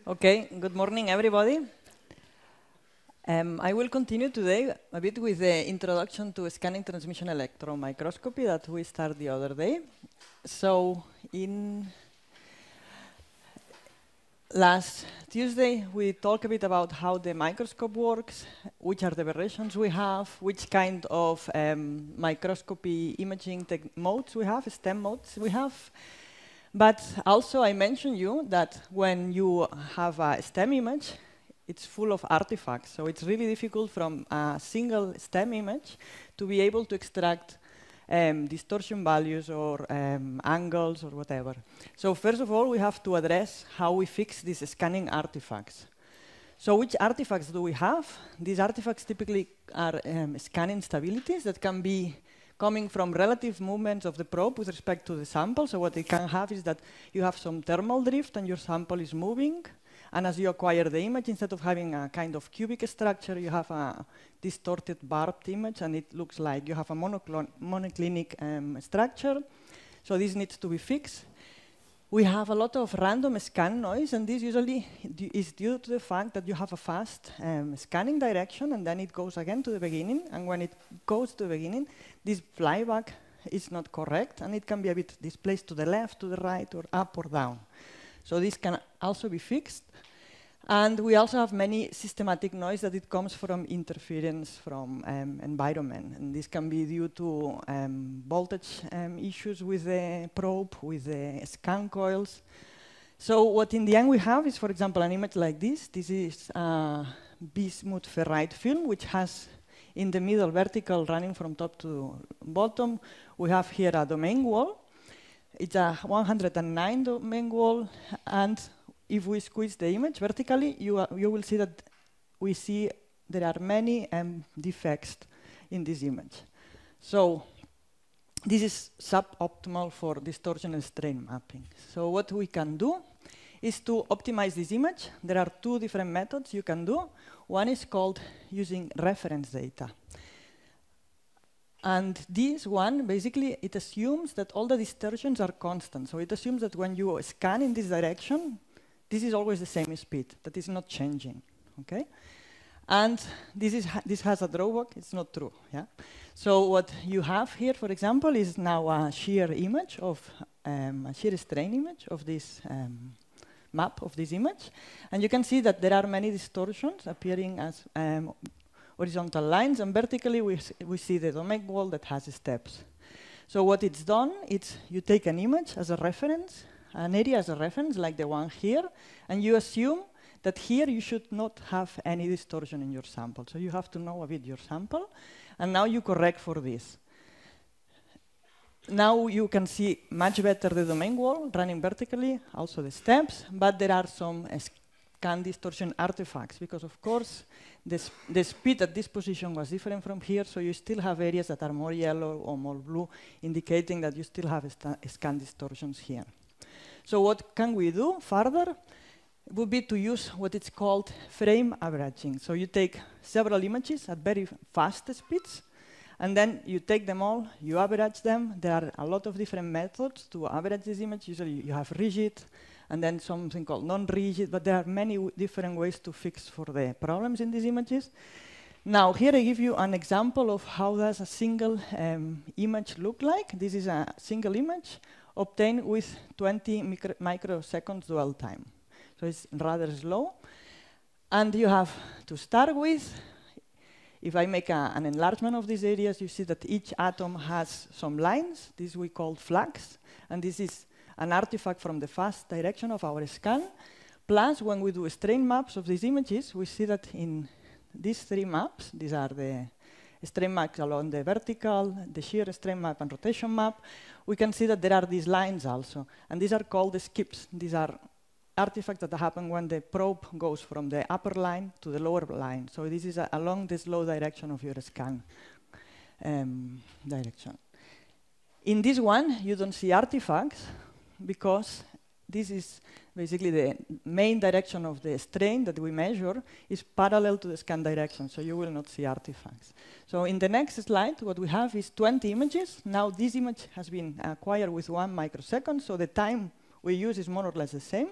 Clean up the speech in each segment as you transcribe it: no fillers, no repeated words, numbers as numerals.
Okay, good morning, everybody. I will continue today a bit with the introduction to scanning transmission electron microscopy that we started the other day. So, in last Tuesday, we talked a bit about how the microscope works, which are the versions we have, which kind of microscopy imaging modes we have, STEM modes we have. But also I mentioned you that when you have a STEM image, it's full of artifacts. So it's really difficult from a single STEM image to be able to extract distortion values or angles or whatever. So first of all, we have to address how we fix these scanning artifacts. So which artifacts do we have? These artifacts typically are scanning stabilities that can be coming from relative movements of the probe with respect to the sample. So what it can have is that you have some thermal drift and your sample is moving. And as you acquire the image, instead of having a kind of cubic structure, you have a distorted barbed image, and it looks like you have a monoclinic structure. So this needs to be fixed. We have a lot of random scan noise, and this usually is due to the fact that you have a fast scanning direction, and then it goes again to the beginning. And when it goes to the beginning, this flyback is not correct, and it can be a bit displaced to the left, to the right, or up or down. So this can also be fixed. And we also have many systematic noise that it comes from interference from environment. And this can be due to voltage issues with the probe, with the scan coils. So what in the end we have is, for example, an image like this. This is a bismuth ferrite film, which has in the middle vertical running from top to bottom. We have here a domain wall. It's a 109 domain wall, and if we squeeze the image vertically, you will see that there are many defects in this image. So this is suboptimal for distortion and strain mapping. So what we can do is to optimize this image. There are two different methods you can do. One is called using reference data. And this one, basically, it assumes that all the distortions are constant. So it assumes that when you scan in this direction, this is always the same speed, that is not changing, okay? And this has a drawback, it's not true, yeah? So what you have here, for example, is now a shear image of, a shear strain image of this map of this image. And you can see that there are many distortions appearing as horizontal lines, and vertically we see the domain wall that has steps. So what it's done, it's you take an image as a reference, an area as a reference, like the one here, and you assume that here you should not have any distortion in your sample. So you have to know a bit your sample, and now you correct for this. Now you can see much better the domain wall running vertically, also the steps, but there are some scan distortion artifacts, because of course the speed at this position was different from here, so you still have areas that are more yellow or more blue, indicating that you still have scan distortions here. So what can we do further? It would be to use what is called frame averaging. So you take several images at very fast speeds, and then you take them all, you average them. There are a lot of different methods to average this image. Usually you have rigid, and then something called non-rigid, but there are many different ways to fix for the problems in these images. Now, here I give you an example of how does a single image look like. This is a single image obtained with 20 microseconds dwell time. So it's rather slow. And you have to start with, if I make an enlargement of these areas, you see that each atom has some lines. This we call flags. And this is an artifact from the fast direction of our scan. Plus, when we do strain maps of these images, we see that in these three maps, these are the strain maps along the vertical, the shear strain map, and rotation map, we can see that there are these lines also. And these are called the skips. These are artifacts that happen when the probe goes from the upper line to the lower line. So this is along the slow direction of your scan direction. In this one, you don't see artifacts, because this is basically the main direction of the strain that we measure is parallel to the scan direction, so you will not see artifacts. So in the next slide, what we have is 20 images. Now this image has been acquired with 1 microsecond, so the time we use is more or less the same.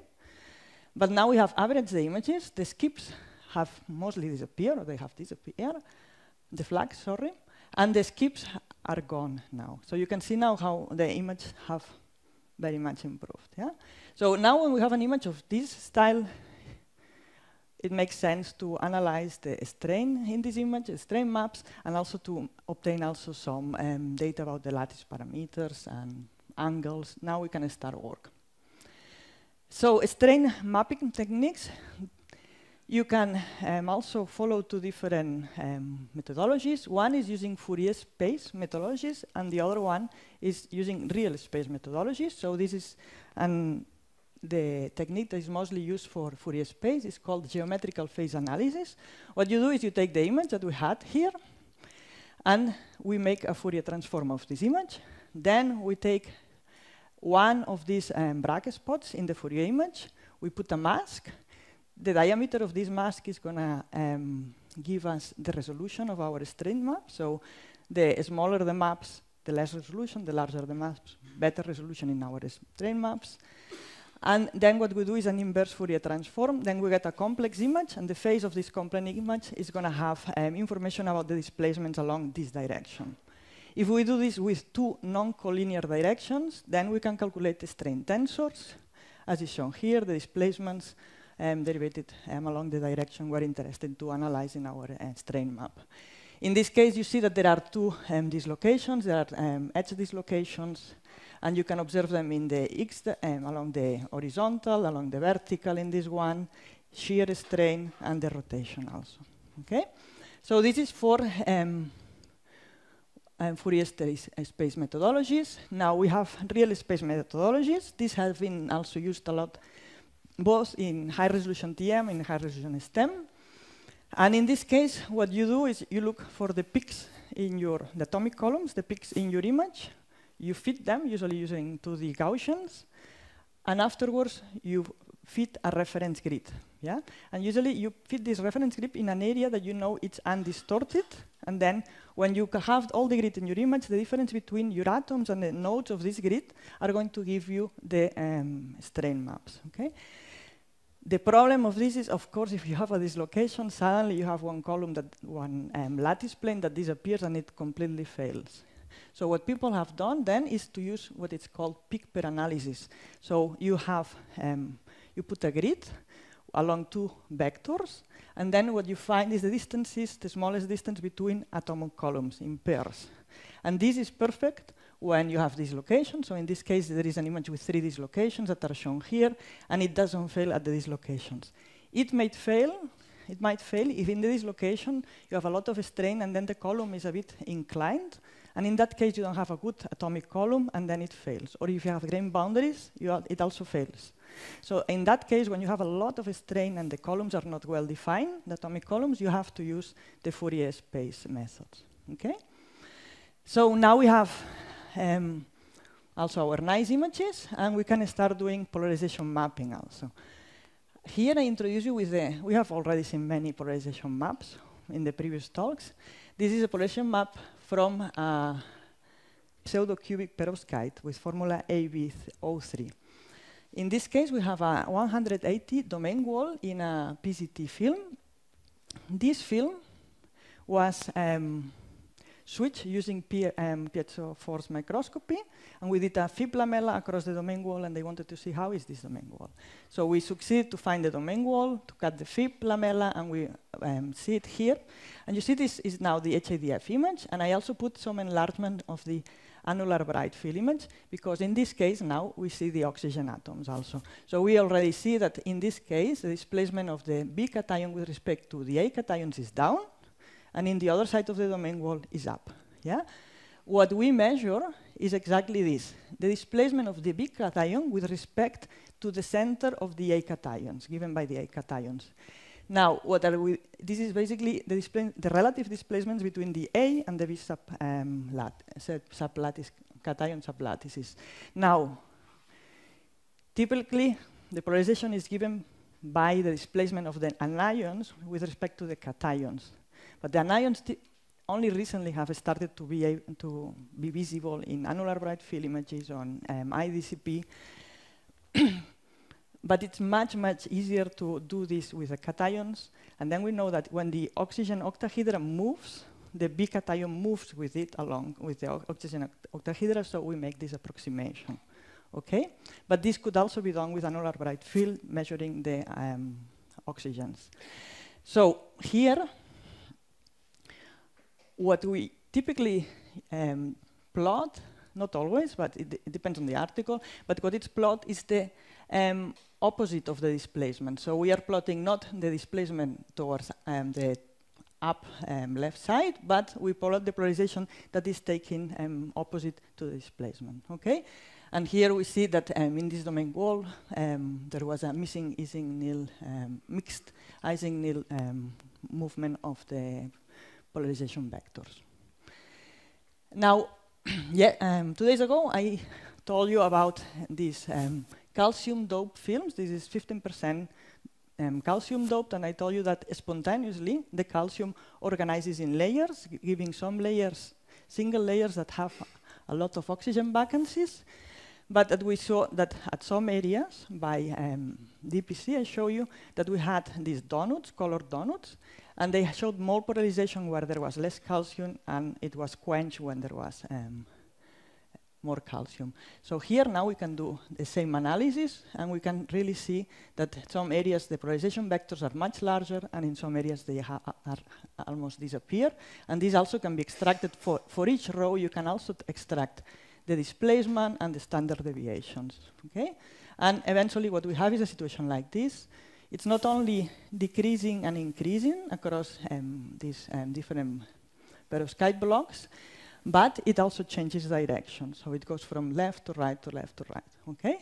But now we have averaged the images. The skips have mostly disappeared, or they have disappeared. The flags, sorry. And the skips are gone now. So you can see now how the image have very much improved. Yeah? So now when we have an image of this style, it makes sense to analyze the strain in this image, strain maps, and also to obtain also some data about the lattice parameters and angles. Now we can start work. So strain mapping techniques, you can also follow 2 different methodologies. One is using Fourier space methodologies, and the other one is using real space methodologies. So this is the technique that is mostly used for Fourier space. Is called geometrical phase analysis. What you do is you take the image that we had here, and we make a Fourier transform of this image. Then we take one of these bracket spots in the Fourier image. We put a mask. The diameter of this mask is going to give us the resolution of our strain map. So the smaller the maps, the less resolution. The larger the maps, better resolution in our strain maps. And then what we do is an inverse Fourier transform. Then we get a complex image, and the face of this complex image is going to have information about the displacements along this direction. If we do this with 2 non-collinear directions, then we can calculate the strain tensors, as is shown here, the displacements derivated along the direction we're interested to analyze in our strain map. In this case, you see that there are 2 dislocations. There are edge dislocations, and you can observe them in the X along the horizontal, along the vertical in this one, shear strain, and the rotation also. Okay? So this is for Fourier space methodologies. Now we have real space methodologies. These have been also used a lot, both in high-resolution TM and high-resolution STEM. And in this case, what you do is you look for the peaks in the atomic columns, the peaks in your image. You fit them, usually using 2D Gaussians. And afterwards, you fit a reference grid. Yeah? And usually, you fit this reference grid in an area that you know it's undistorted. And then, when you have all the grid in your image, the difference between your atoms and the nodes of this grid are going to give you the strain maps. Okay? The problem of this is, of course, if you have a dislocation, suddenly you have one column, one lattice plane that disappears and it completely fails. So what people have done then is to use what is called peak per analysis. So you have, you put a grid along 2 vectors, and then what you find is the distances, the smallest distance between atomic columns in pairs. And this is perfect when you have dislocation. So in this case, there is an image with 3 dislocations that are shown here, and it doesn't fail at the dislocations. It might fail if in the dislocation you have a lot of strain and then the column is a bit inclined. And in that case, you don't have a good atomic column, and then it fails. Or if you have grain boundaries, it also fails. So in that case, when you have a lot of strain and the columns are not well defined, the atomic columns, you have to use the Fourier space methods. Okay? So now we have also our nice images, and we can start doing polarization mapping also. Here I introduce you with we have already seen many polarization maps in the previous talks. This is a polarization map from a pseudo-cubic perovskite with formula AB03. In this case, we have a 180 domain wall in a PCT film. This film was switched using piezo force microscopy, and we did a FIB lamella across the domain wall, and they wanted to see how is this domain wall. So we succeeded to find the domain wall, to cut the FIB lamella, and we see it here. And you see this is now the HIDF image, and I also put some enlargement of the annular bright field image, because in this case now we see the oxygen atoms also. So we already see that in this case the displacement of the B cation with respect to the A cations is down, and in the other side of the domain wall is up. Yeah? What we measure is exactly this, the displacement of the B cation with respect to the center of the A cations, given by the A cations. Now, this is basically the relative displacements between the A and the B sublattice, cation sublattices. Now, typically, the polarization is given by the displacement of the anions with respect to the cations. But the anions only recently have started to be visible in annular bright field images on IDCP. But it's much, much easier to do this with the cations. And then we know that when the oxygen octahedra moves, the B cation moves with it along with the oxygen octahedra, so we make this approximation. Okay? But this could also be done with annular bright field, measuring the oxygens. So here, what we typically plot, not always, but it depends on the article, but what it's plot is the opposite of the displacement. So we are plotting not the displacement towards the up left side, but we plot the polarization that is taking opposite to the displacement. Okay? And here we see that in this domain wall, there was a missing Ising-Nil, mixed Ising-Nil movement of the polarization vectors. Now, 2 days ago, I told you about these calcium doped films. This is 15% calcium doped, and I told you that spontaneously the calcium organizes in layers, giving some layers, single layers that have a lot of oxygen vacancies. But that we saw that at some areas by DPC, I show you that we had these donuts, colored donuts, and they showed more polarization where there was less calcium, and it was quenched when there was more calcium. So here now we can do the same analysis, and we can really see that some areas the polarization vectors are much larger, and in some areas they are almost disappear. And this also can be extracted for each row. You can also extract the displacement and the standard deviations. Okay? And eventually what we have is a situation like this. It's not only decreasing and increasing across these different perovskite blocks, but it also changes direction. So it goes from left to right to left to right. Okay?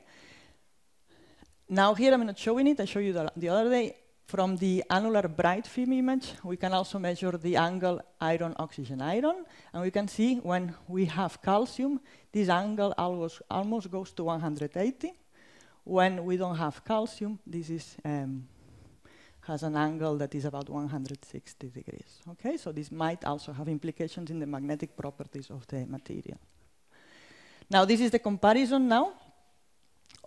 Now here I'm not showing it. I showed you the other day. From the annular bright film image, we can also measure the angle iron-oxygen-iron. And we can see when we have calcium, this angle almost goes to 180. When we don't have calcium, this is, has an angle that is about 160 degrees. Okay, so this might also have implications in the magnetic properties of the material. Now, this is the comparison now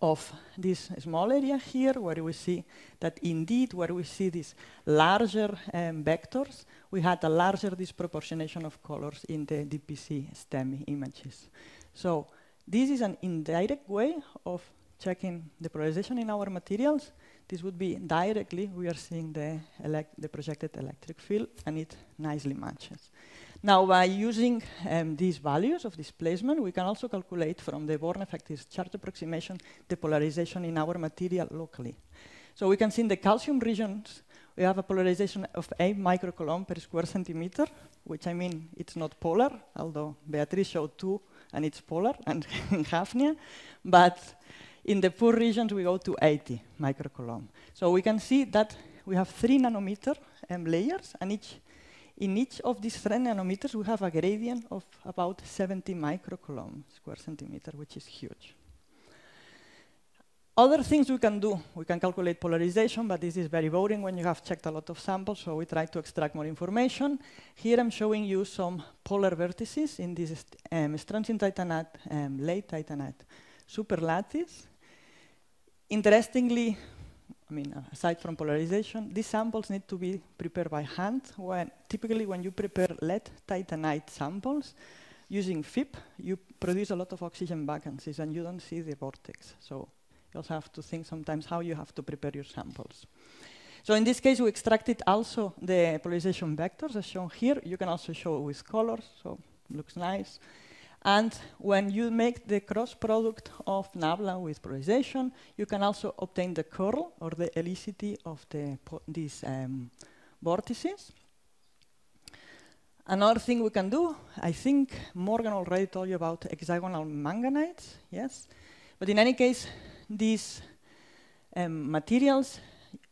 of this small area here, where we see that indeed, where we see these larger vectors, we had a larger disproportionation of colors in the DPC STEM images. So this is an indirect way of checking the polarization in our materials. This would be directly, we are seeing the projected electric field, and it nicely matches. Now, by using these values of displacement, we can also calculate from the Born effective charge approximation the polarization in our material locally. So we can see in the calcium regions, we have a polarization of 8 microcoulomb per square centimeter, which I mean, it's not polar, although Beatrice showed 2, and it's polar, and in Hafnia. But in the poor regions, we go to 80 microcoulomb. So we can see that we have 3 nanometer layers, and in each of these 3 nanometers, we have a gradient of about 70 microcoulomb square centimeter, which is huge. Other things we can do, we can calculate polarization, but this is very boring when you have checked a lot of samples, so we try to extract more information. Here I'm showing you some polar vertices in this strontium titanate, late titanate superlattice. Interestingly, I mean, aside from polarization, these samples need to be prepared by hand. Typically, when you prepare lead titanite samples using FIP, you produce a lot of oxygen vacancies, and you don't see the vortex. So you also have to think sometimes how you have to prepare your samples. So in this case, we extracted also the polarization vectors, as shown here. You can also show with colors, so it looks nice. And when you make the cross product of nabla with polarization, you can also obtain the curl or the helicity of these vortices. Another thing we can do, I think Morgan already told you about hexagonal manganites, yes? But in any case, these materials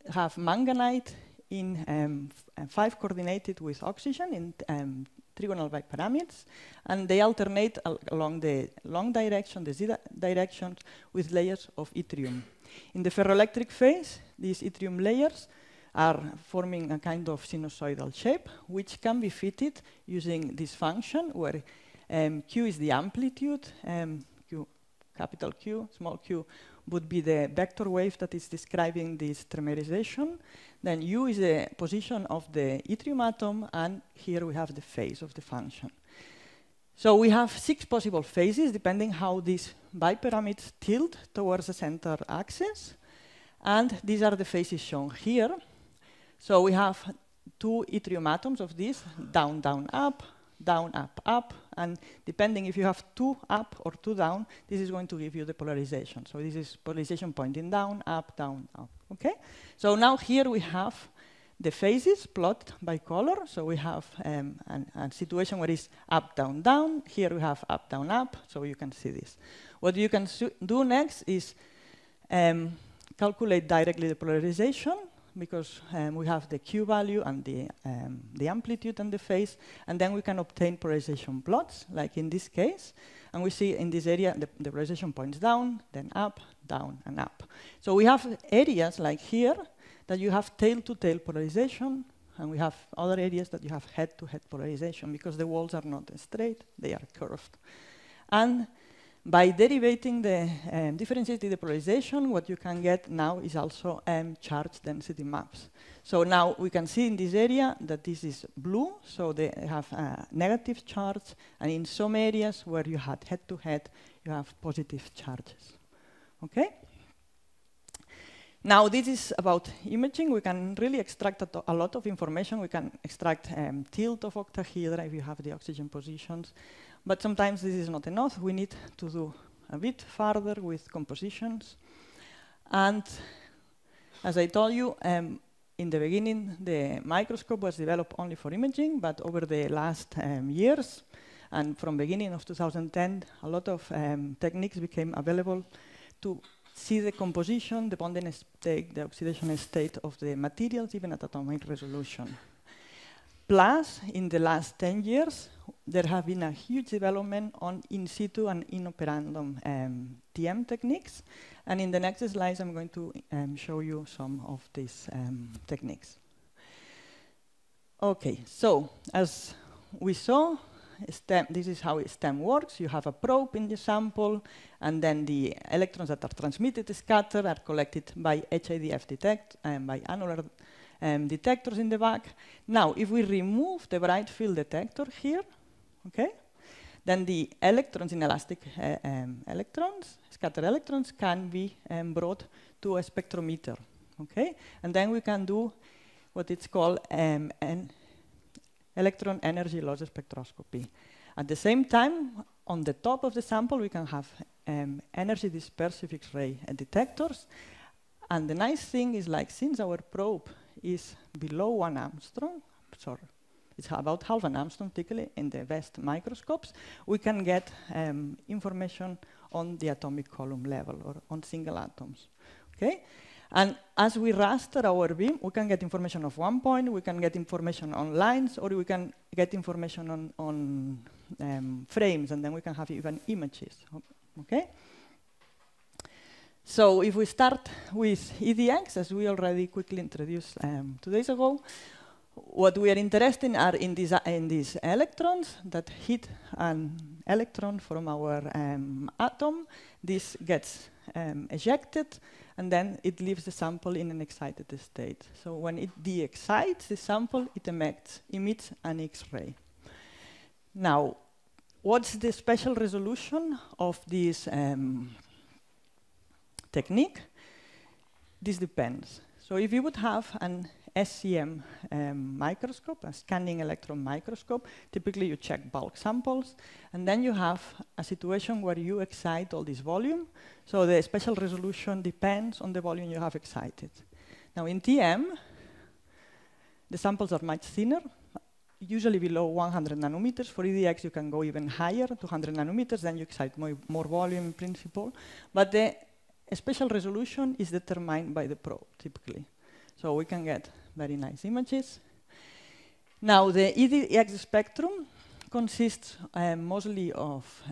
have manganite in 5 coordinated with oxygen in trigonal bipyramids, and they alternate along the long direction, the z direction, with layers of yttrium. In the ferroelectric phase, these yttrium layers are forming a kind of sinusoidal shape, which can be fitted using this function, where Q is the amplitude, Q, capital Q, small q, would be the vector wave that is describing this trimerization. Then U is the position of the yttrium atom, and here we have the phase of the function. So we have 6 possible phases, depending how these bipyramids tilt towards the center axis. And these are the phases shown here. So we have 2 yttrium atoms of this, down, down, up, up, and depending if you have 2 up or 2 down, this is going to give you the polarization. So this is polarization pointing down, up, okay? So now here we have the phases plotted by color. So we have a situation where it's up, down, down. Here we have up, down, up, so you can see this. What you can do next is calculate directly the polarization, because we have the Q value and the amplitude and the phase, and then we can obtain polarization plots, like in this case. And we see in this area the polarization points down, then up, down, and up. So we have areas like here that you have tail-to-tail polarization, and we have other areas that you have head-to-head polarization, because the walls are not straight, they are curved. And by derivating the differentiating the polarization, what you can get now is also charge density maps. So now we can see in this area that this is blue, so they have a negative charge, and in some areas where you had head-to-head, you have positive charges. Okay? Now this is about imaging. We can really extract a lot of information. We can extract tilt of octahedra if you have the oxygen positions. But sometimes this is not enough. We need to do a bit further with compositions. And as I told you, in the beginning, the microscope was developed only for imaging, but over the last years, and from beginning of 2010, a lot of techniques became available to see the composition, the bonding state, the oxidation state of the materials, even at atomic resolution. Plus, in the last 10 years, there have been a huge development on in situ and in operandum TM techniques. And in the next slides, I'm going to show you some of these techniques. Okay, so as we saw, this is how STEM works. You have a probe in the sample, and then the electrons that are transmitted, scattered, are collected by HIDF detect and by annular detectors in the back. Now, if we remove the bright field detector here, okay, then the electrons in elastic electrons, scattered electrons, can be brought to a spectrometer, okay? And then we can do what it's called an electron energy loss spectroscopy. At the same time, on the top of the sample, we can have energy dispersive X-ray detectors. And the nice thing is, like, since our probe is below 1 angstrom, sorry, it's about half an angstrom typically in the best microscopes, we can get information on the atomic column level or on single atoms, okay? And as we raster our beam, we can get information of 1 point, we can get information on lines, or we can get information on frames, and then we can have even images, okay? So if we start with EDX, as we already quickly introduced 2 days ago, what we are interested in are in these electrons that hit an electron from our atom. This gets ejected, and then it leaves the sample in an excited state. So when it de-excites the sample, it emits an X-ray. Now, what's the special resolution of this technique? This depends. So if you would have an SEM microscope, a scanning electron microscope, typically you check bulk samples, and then you have a situation where you excite all this volume. So the spatial resolution depends on the volume you have excited. Now in TM, the samples are much thinner, usually below 100 nanometers. For EDX, you can go even higher, 200 nanometers, then you excite more volume in principle. But the spatial resolution is determined by the probe, typically. So we can get very nice images. Now, the EDX spectrum consists mostly of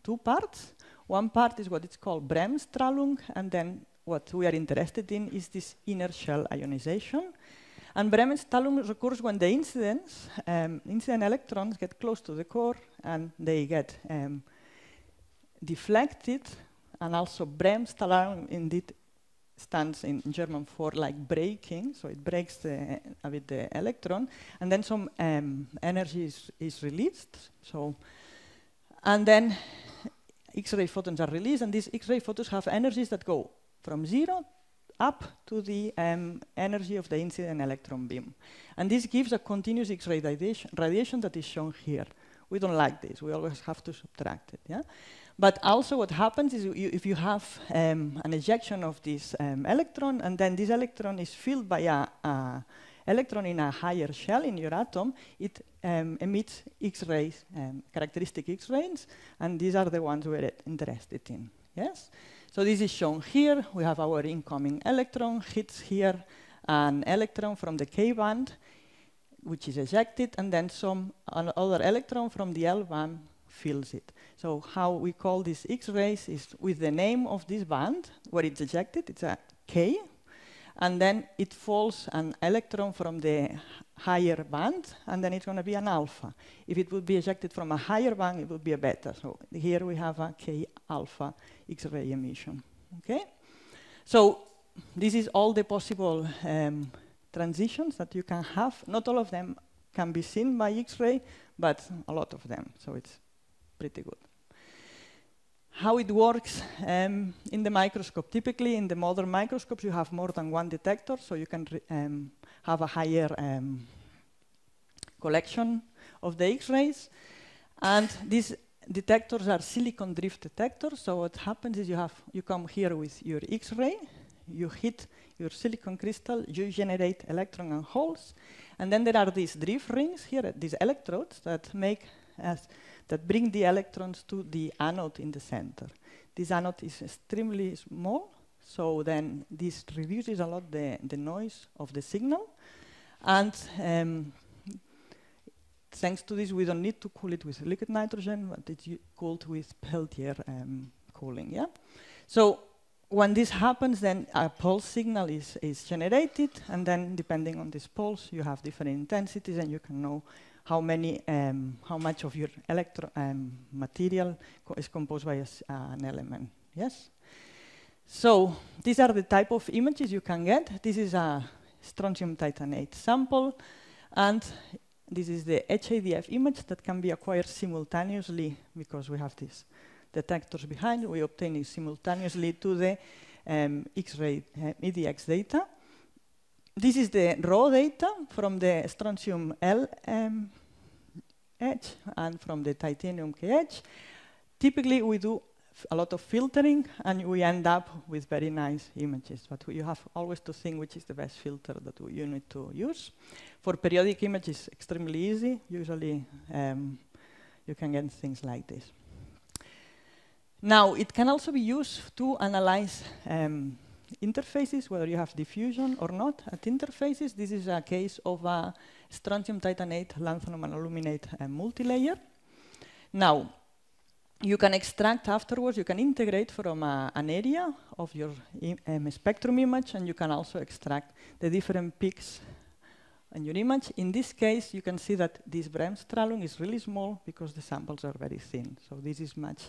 2 parts. One part is what is called Bremsstrahlung, and then what we are interested in is this inner shell ionization. And Bremsstrahlung occurs when the incident electrons get close to the core and they get deflected. And also Bremsstrahlung indeed stands in German for like breaking, so it breaks a bit the electron, and then some energy is released. So, and then X-ray photons are released, and these X-ray photons have energies that go from 0 up to the energy of the incident electron beam. And this gives a continuous X-ray radiation that is shown here. We don't like this. We always have to subtract it. Yeah? But also what happens is if you have an ejection of this electron, and then this electron is filled by a electron in a higher shell in your atom, it emits X-rays, characteristic X-rays, and these are the ones we're interested in. Yes? So this is shown here. We have our incoming electron, hits here an electron from the K band, which is ejected, and then some other electron from the L band fills it. So how we call these X-rays is with the name of this band, where it's ejected, it's a K, and then it falls an electron from the higher band, and then it's going to be an alpha. If it would be ejected from a higher band, it would be a beta. So here we have a K alpha X-ray emission. Okay? So this is all the possible transitions that you can have. Not all of them can be seen by X-ray, but a lot of them. So it's pretty good. How it works in the microscope. Typically, in the modern microscopes, you have more than one detector, so you can have a higher collection of the X-rays. And these detectors are silicon drift detectors. So what happens is you come here with your X-ray, you hit your silicon crystal, you generate electron and holes, and then there are these drift rings here, these electrodes that bring the electrons to the anode in the center. This anode is extremely small, so then this reduces a lot the noise of the signal. And thanks to this, we don't need to cool it with liquid nitrogen, but it's cooled with Peltier cooling. Yeah. So when this happens, then a pulse signal is generated, and then depending on this pulse, you have different intensities, and you can know how much of your material is composed by an element. Yes. So these are the type of images you can get. This is a strontium titanate sample, and this is the HADF image that can be acquired simultaneously because we have these detectors behind. We obtain it simultaneously to the X-ray EDX data. This is the raw data from the strontium L edge and from the titanium K edge. Typically, we do a lot of filtering, and we end up with very nice images. But you have always to think which is the best filter that you need to use. For periodic images, extremely easy. Usually, you can get things like this. Now, it can also be used to analyze interfaces, whether you have diffusion or not at interfaces. This is a case of a strontium titanate lanthanum and aluminate multilayer. Now, you can extract afterwards, you can integrate from an area of your spectrum image, and you can also extract the different peaks in your image. In this case, you can see that this Bremsstrahlung is really small because the samples are very thin. So this is much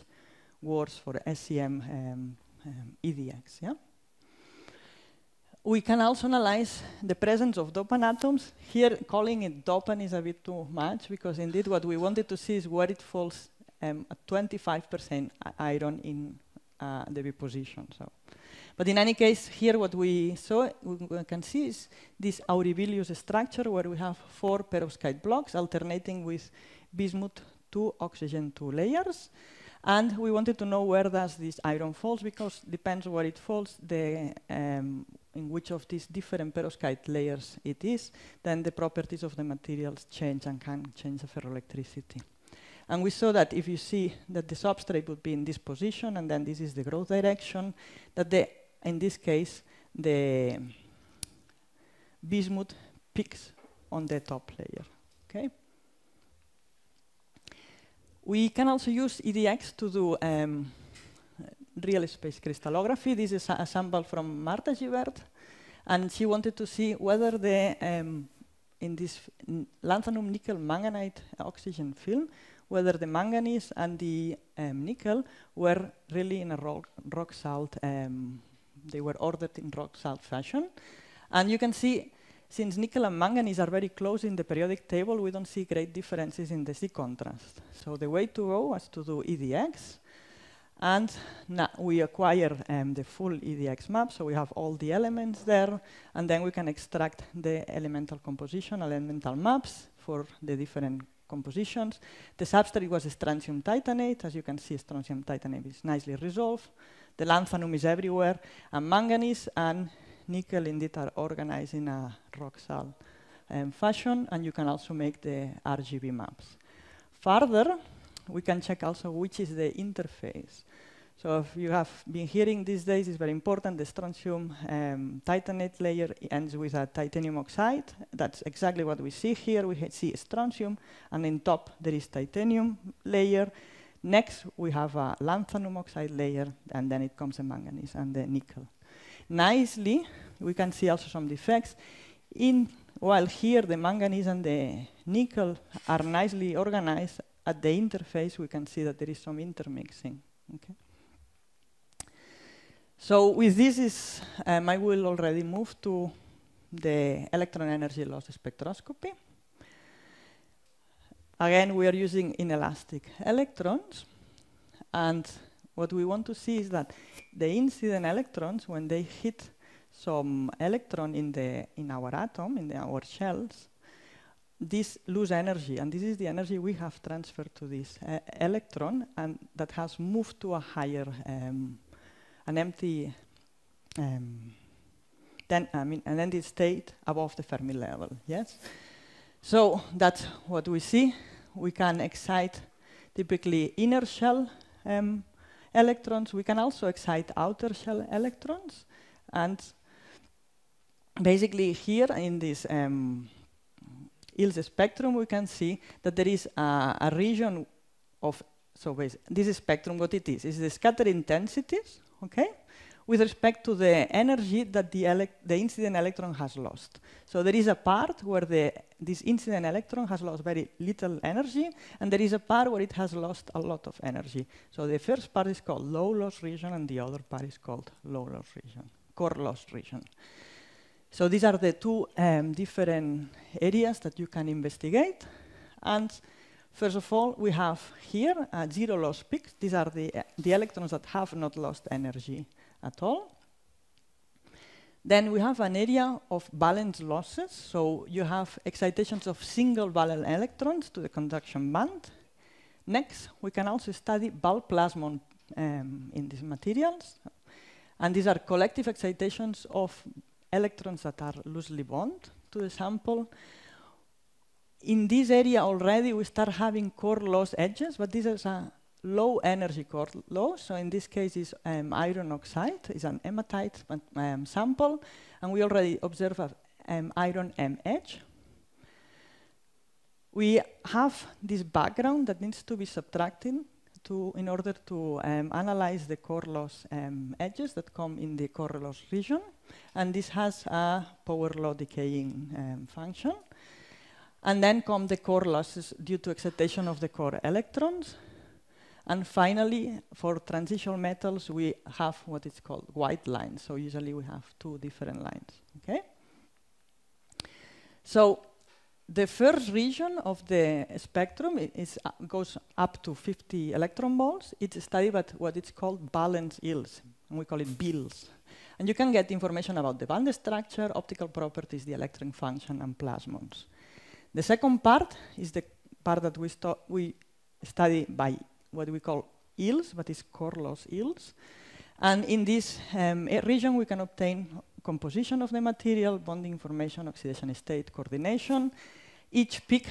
worse for SEM EDX. Yeah? We can also analyze the presence of dopant atoms. Here, calling it dopant is a bit too much, because indeed what we wanted to see is where it falls at 25% iron in the B position. So. But in any case, here what we can see is this Auribelius structure where we have 4 perovskite blocks alternating with bismuth 2, oxygen 2 layers. And we wanted to know where does this iron falls, because depends where it falls, in which of these different perovskite layers it is, then the properties of the materials change and can change the ferroelectricity. And we saw that if you see that the substrate would be in this position, and then this is the growth direction, that in this case, the bismuth peaks on the top layer. Okay? We can also use EDX to do real space crystallography. This is a sample from Marta D, and she wanted to see whether in this lanthanum nickel manganite oxygen film, whether the manganese and the nickel were really in a rock salt. They were ordered in rock salt fashion, and you can see, since nickel and manganese are very close in the periodic table, we don't see great differences in the Z contrast. So the way to go was to do EDX, and now we acquire the full EDX map, so we have all the elements there, and then we can extract the elemental composition, elemental maps for the different compositions. The substrate was strontium titanate. As you can see, strontium titanate is nicely resolved. The lanthanum is everywhere, and manganese and nickel indeed are organized in a rock salt fashion, and you can also make the RGB maps. Further, we can check also which is the interface. So if you have been hearing these days, it's very important, the strontium titanate layer ends with a titanium oxide. That's exactly what we see here. We see strontium, and in top there is titanium layer. Next, we have a lanthanum oxide layer, and then it comes the manganese and the nickel. Nicely, we can see also some defects. While here the manganese and the nickel are nicely organized, at the interface we can see that there is some intermixing. Okay. So with this, I will already move to the electron energy loss spectroscopy. Again, we are using inelastic electrons, and what we want to see is that the incident electrons, when they hit some electron in our atom, in our shells, these lose energy, and this is the energy we have transferred to this electron, and that has moved to a higher, an empty state above the Fermi level. Yes. So that's what we see. We can excite typically inner shell electrons. We can also excite outer shell electrons. And basically here in this ILS spectrum, we can see that there is a region of, this spectrum, what it is the scatter intensities, okay, with respect to the energy that the incident electron has lost. So there is a part where this incident electron has lost very little energy, and there is a part where it has lost a lot of energy. So the first part is called low loss region, and the other part is called low loss region, core loss region. So these are the two different areas that you can investigate. And first of all, we have here zero loss peaks. These are the electrons that have not lost energy at all. Then we have an area of valence losses. So you have excitations of single valence electrons to the conduction band. Next, we can also study bulk plasmon in these materials. And these are collective excitations of electrons that are loosely bound to the sample. In this area already, we start having core loss edges, but this is a low energy core loss. So in this case, it's iron oxide. It's an hematite sample, and we already observe an iron M edge. We have this background that needs to be subtracted in order to analyze the core loss edges that come in the core loss region. And this has a power law decaying function. And then come the core losses due to excitation of the core electrons. And finally, for transitional metals, we have what is called white lines. So usually we have two different lines. Okay? So the first region of the spectrum goes up to 50 electron volts. It's studied by what is called valence ILS, and we call it BILS. And you can get information about the band structure, optical properties, the electron function, and plasmons. The second part is the part that we study by what we call ILS, but it's core loss ILS. And in this region, we can obtain composition of the material, bonding information, oxidation state, coordination. Each peak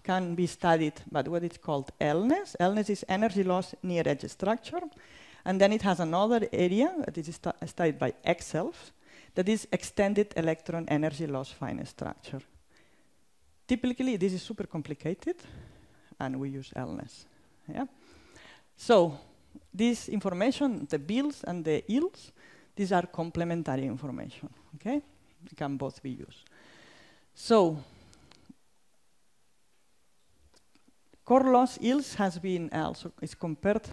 can be studied by what is called ELNES. ELNES is energy loss near edge structure. And then it has another area that is studied by EXELF, that is extended electron energy loss fine structure. Typically, this is super complicated, and we use ELNES. Yeah? So this information, the bills and the yields, these are complementary information, okay? They can both be used. So, core loss yields has been also is compared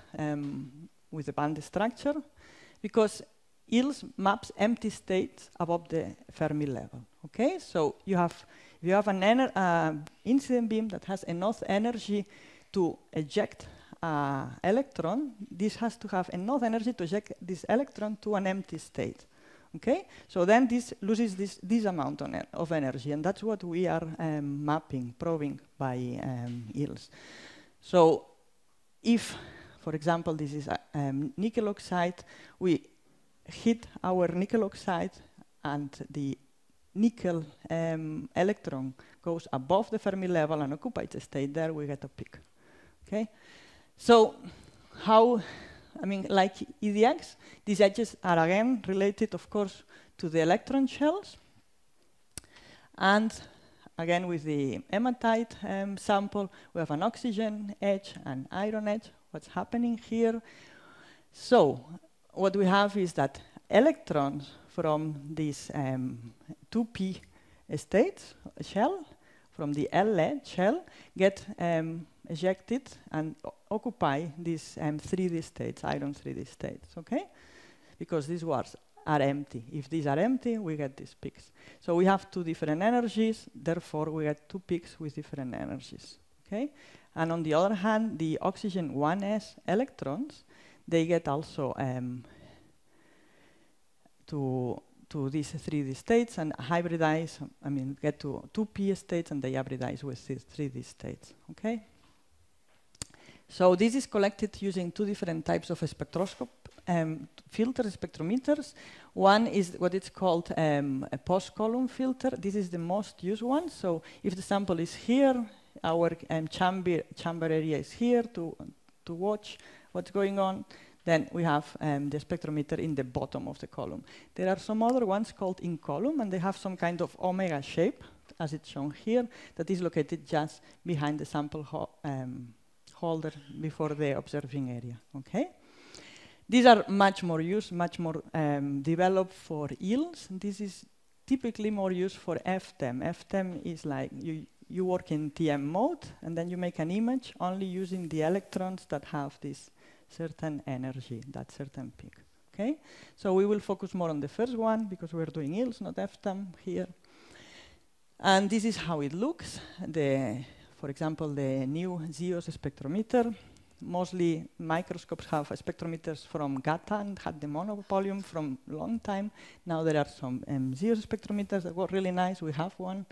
with the band structure because yields maps empty states above the Fermi level. Okay, so you have an incident beam that has enough energy to eject an electron. This has to have enough energy to eject this electron to an empty state. Okay, so then this loses this amount of energy, and that's what we are probing by yields. So if, for example, this is nickel oxide, we hit our nickel oxide and the nickel electron goes above the Fermi level and occupies a state there, we get a peak. Okay, so how, I mean, like EDX, these edges are again related, of course, to the electron shells. And again, with the hematite sample, we have an oxygen edge and iron edge. What's happening here? So what we have is that electrons from this 2p states shell, from the L shell, get ejected and occupy these 3D states, iron 3D states, okay? Because these ones are empty. If these are empty, we get these peaks. So we have two different energies, therefore we get two peaks with different energies, okay? And on the other hand, the oxygen 1s electrons, they get also to these 3D states and hybridize, I mean, get to 2p states and they hybridize with these 3D states, okay? So this is collected using two different types of spectroscope filter spectrometers. One is what it's called a post-column filter. This is the most used one. So if the sample is here, our chamber area is here to watch what's going on. Then we have the spectrometer in the bottom of the column. There are some other ones called in column, and they have some kind of omega shape, as it's shown here, that is located just behind the sample holder before the observing area. Okay. These are much more used, much more developed for yields. This is typically more used for FTEM. FTEM is like you work in TM mode, and then you make an image only using the electrons that have this certain energy, that certain peak. Okay, so we will focus more on the first one because we're doing yields, not FTEM here. And this is how it looks. For example, the new ZEOS spectrometer. Mostly microscopes have spectrometers from GATA and had the monopolium from a long time. Now there are some ZEOS spectrometers that work really nice. We have one.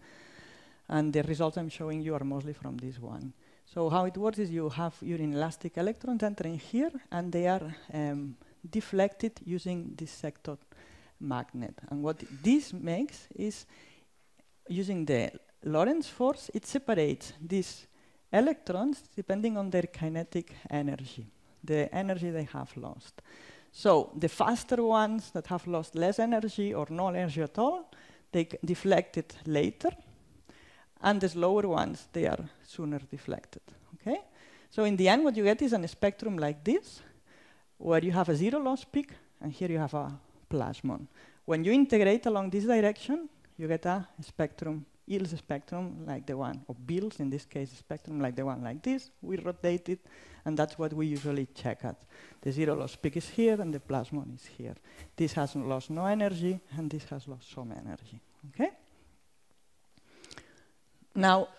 And the results I'm showing you are mostly from this one. So how it works is you have your inelastic electrons entering here, and they are deflected using this sector magnet. And what this makes is, using the Lorentz force, it separates these electrons depending on their kinetic energy, the energy they have lost. So the faster ones that have lost less energy or no energy at all, they deflect it later. And the slower ones, they are sooner deflected, okay? So in the end, what you get is a spectrum like this, where you have a zero loss peak, and here you have a plasmon. When you integrate along this direction, you get a spectrum, yields spectrum like the one, or bills, in this case, a spectrum like the one like this. We rotate it, and that's what we usually check at. The zero loss peak is here, and the plasmon is here. This has lost no energy, and this has lost some energy, okay? Now,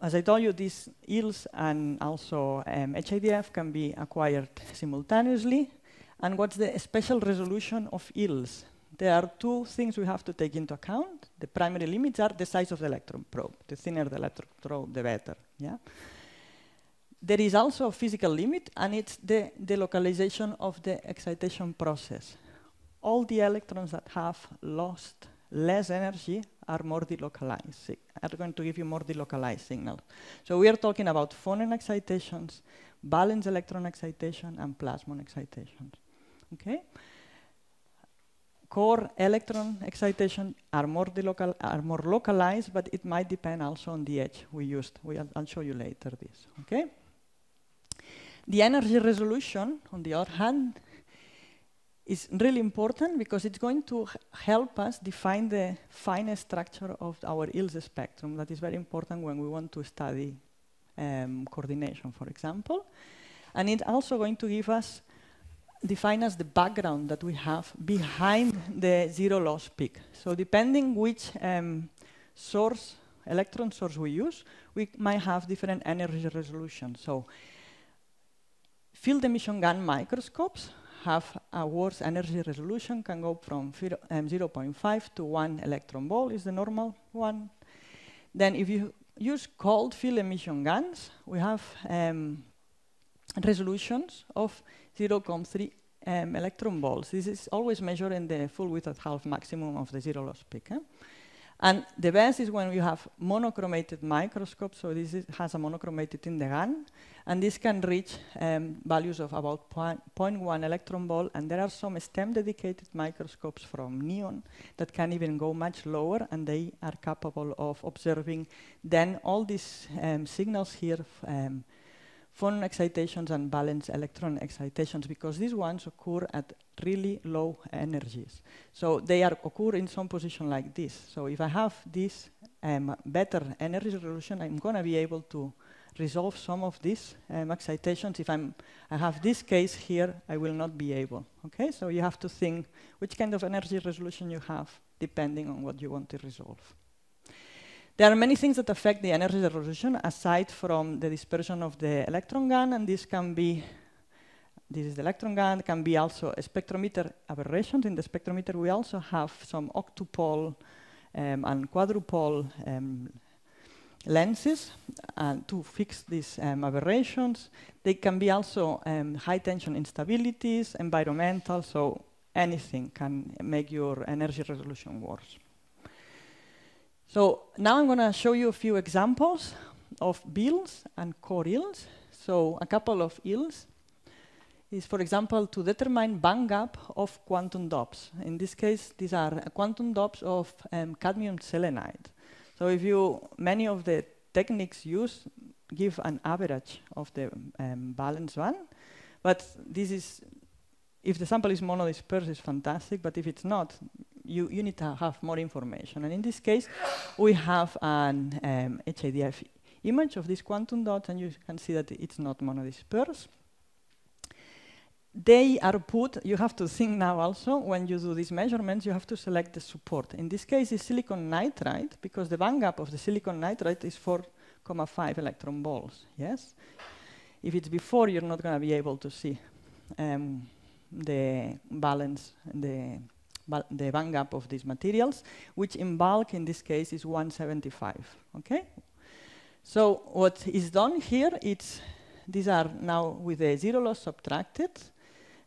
as I told you, these yields and also HIDF can be acquired simultaneously. And what's the special resolution of yields? There are two things we have to take into account. The primary limits are the size of the electron probe. The thinner the electron probe, the better. Yeah. There is also a physical limit, and it's the localization of the excitation process. All the electrons that have lost less energy are more delocalized, are going to give you more delocalized signals. So we are talking about phonon excitations, valence electron excitation, and plasmon excitations. Okay? Core electron excitation are more localized, but it might depend also on the edge we used. I'll show you later this. Okay? The energy resolution, on the other hand, is really important because it's going to help us define the finest structure of our ILS spectrum. That is very important when we want to study coordination, for example. And it's also going to give us, define us the background that we have behind the zero loss peak. So depending which source, electron source we use, we might have different energy resolution. So field emission gun microscopes have a worse energy resolution, can go from 0.5 to 1 electron volt is the normal one. Then if you use cold field emission guns, we have resolutions of 0.3 electron volts. This is always measured in the full width at half maximum of the zero loss peak. And the best is when you have monochromated microscopes, so this has a monochromated in the gun, and this can reach values of about 0.1 electron volt, and there are some STEM-dedicated microscopes from Neon that can even go much lower, and they are capable of observing then all these signals here, phonon excitations and valence electron excitations, because these ones occur at really low energies. So they occur in some position like this. So if I have this better energy resolution, I'm going to be able to resolve some of these excitations. If I have this case here, I will not be able. Okay, so you have to think which kind of energy resolution you have, depending on what you want to resolve. There are many things that affect the energy resolution aside from the dispersion of the electron gun, and this can be, this is the electron gun, can be also a spectrometer aberrations. In the spectrometer we also have some octupole and quadrupole lenses to fix these aberrations. They can be also high tension instabilities, environmental, so anything can make your energy resolution worse. So now I'm going to show you a few examples of BILs and core ILs. So a couple of ILs is, for example, to determine band gap of quantum dots. In this case, these are quantum dots of cadmium selenide. So if many of the techniques used give an average of the valence band, but this is, if the sample is monodispersed, it's fantastic, but if it's not, you need to have more information. And in this case, we have an HIDF image of these quantum dots, and you can see that it's not monodispersed. They are put, you have to think now also, when you do these measurements, you have to select the support. In this case, it's silicon nitride, because the band gap of the silicon nitride is 4.5 electron volts, yes? If it's before, you're not going to be able to see the valence, the band gap of these materials, which in bulk, in this case, is 175, okay? So what is done here, these are now with the zero loss subtracted.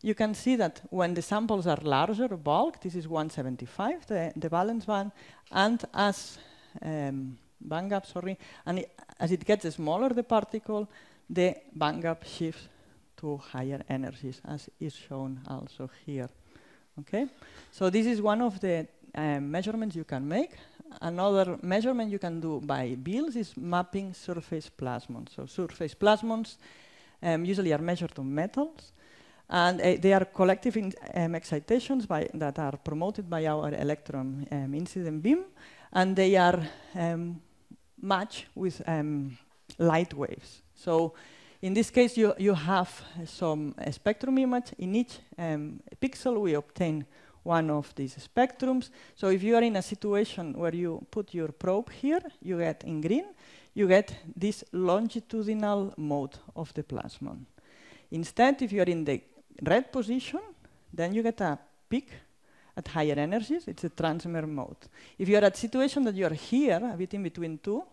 You can see that when the samples are larger, bulk, this is 175, the valence band, and as band gap, sorry, and as it gets smaller, the particle, the band gap shifts to higher energies, as is shown also here. Okay, so this is one of the measurements you can make. Another measurement you can do by BILs is mapping surface plasmons. So surface plasmons usually are measured on metals, and they are collective excitations that are promoted by our electron incident beam, and they are matched with light waves. So in this case, you have some spectrum image. In each pixel, we obtain one of these spectrums. So if you are in a situation where you put your probe here, you get in green, you get this longitudinal mode of the plasmon. Instead, if you are in the red position, then you get a peak at higher energies. It's a transmer mode. If you are at a situation that you are here, a bit in between two,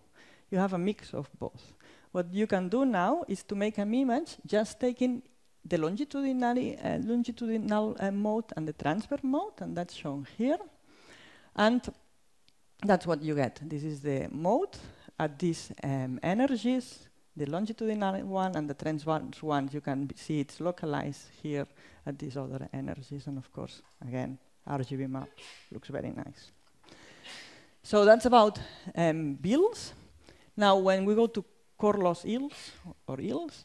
you have a mix of both. What you can do now is to make an image just taking the longitudinal mode and the transfer mode, and that's shown here. And that's what you get. This is the mode at these energies, the longitudinal one and the transverse one. You can see it's localized here at these other energies. And of course, again, RGB map looks very nice. So that's about BILs. Now, when we go to core loss ILs or ILs,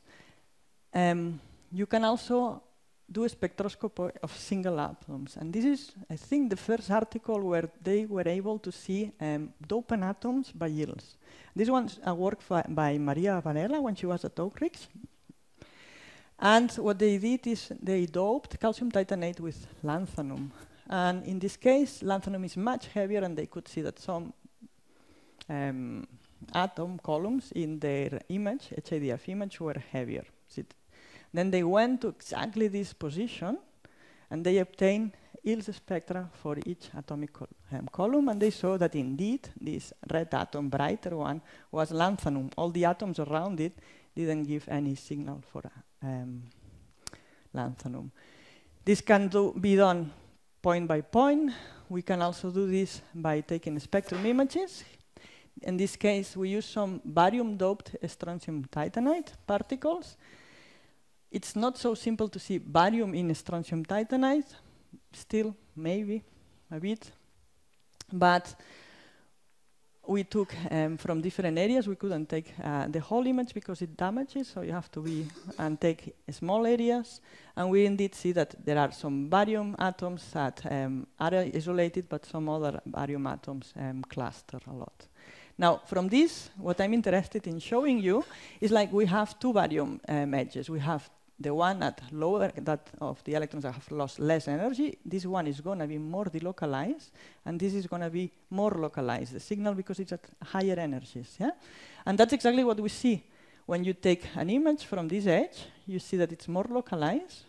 You can also do a spectroscopy of single atoms. And this is, I think, the first article where they were able to see dopant atoms by yields. This one's a work by Maria Varela when she was at Oak Ridge. And what they did is they doped calcium titanate with lanthanum. And in this case, lanthanum is much heavier, and they could see that some atom columns in their image, HIDF image, were heavier. Then they went to exactly this position, and they obtained yield spectra for each atomic column, and they saw that indeed this red atom, brighter one, was lanthanum. All the atoms around it didn't give any signal for lanthanum. This can be done point by point. We can also do this by taking spectrum images. In this case, we use some barium-doped strontium titanate particles. It's not so simple to see barium in strontium titanate, still maybe a bit, but we took from different areas. We couldn't take the whole image because it damages, so you have to and take small areas. And we indeed see that there are some barium atoms that are isolated, but some other barium atoms cluster a lot. Now, from this, what I'm interested in showing you is like we have two barium edges. We have the one at lower, that of the electrons that have lost less energy. This one is going to be more delocalized, and this is going to be more localized, the signal, because it's at higher energies. Yeah? And that's exactly what we see. When you take an image from this edge, you see that it's more localized.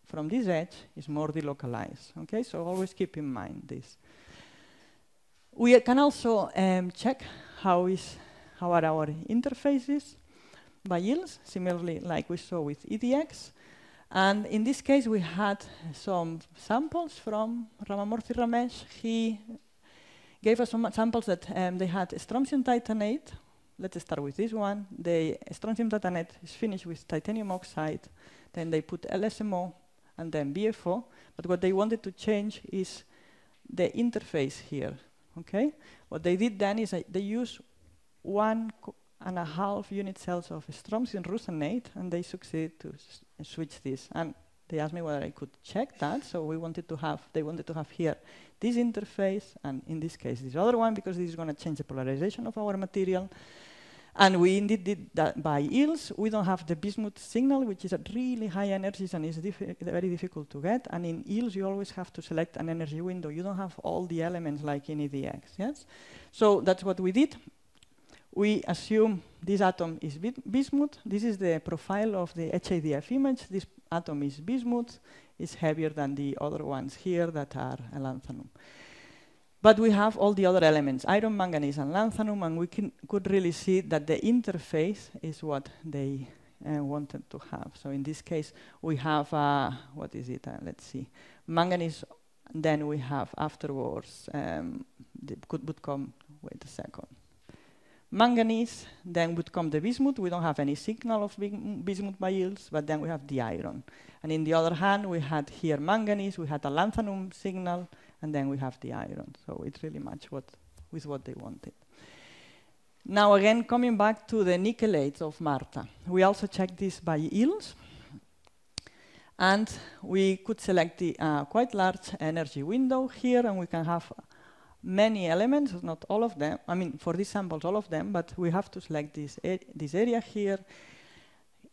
From this edge, it's more delocalized. Okay? So always keep in mind this. We can also check how are our interfaces by yields, similarly like we saw with EDX. And in this case, we had some samples from Ramamurthy Ramesh. He gave us some samples that they had strontium titanate. Let's start with this one. The strontium titanate is finished with titanium oxide. Then they put LSMO and then BFO. But what they wanted to change is the interface here. Okay? What they did then is they used 1.5 unit cells of strontium rusinate, and they succeeded to switch this. And they asked me whether I could check that. So they wanted to have here this interface, and in this case this other one, because this is going to change the polarization of our material. And we indeed did that by yields. We don't have the bismuth signal, which is at really high energies and is very difficult to get. And in yields, you always have to select an energy window. You don't have all the elements like in EDX. Yes? So that's what we did. We assume this atom is bismuth. This is the profile of the HIDF image. This atom is bismuth. It's heavier than the other ones here that are lanthanum. But we have all the other elements, iron, manganese, and lanthanum, and we could really see that the interface is what they wanted to have. So in this case, we have, what is it? Let's see. Manganese, then we have afterwards, would come, wait a second. Manganese, then would come the bismuth. We don't have any signal of bismuth by yields, but then we have the iron. And in the other hand, we had here manganese, we had a lanthanum signal, and then we have the iron. So it really matched with what they wanted. Now again, coming back to the nickelates of Marta. We also checked this by yields. And we could select the quite large energy window here, and we can have many elements, not all of them. I mean, for these samples, all of them, but we have to select this area here.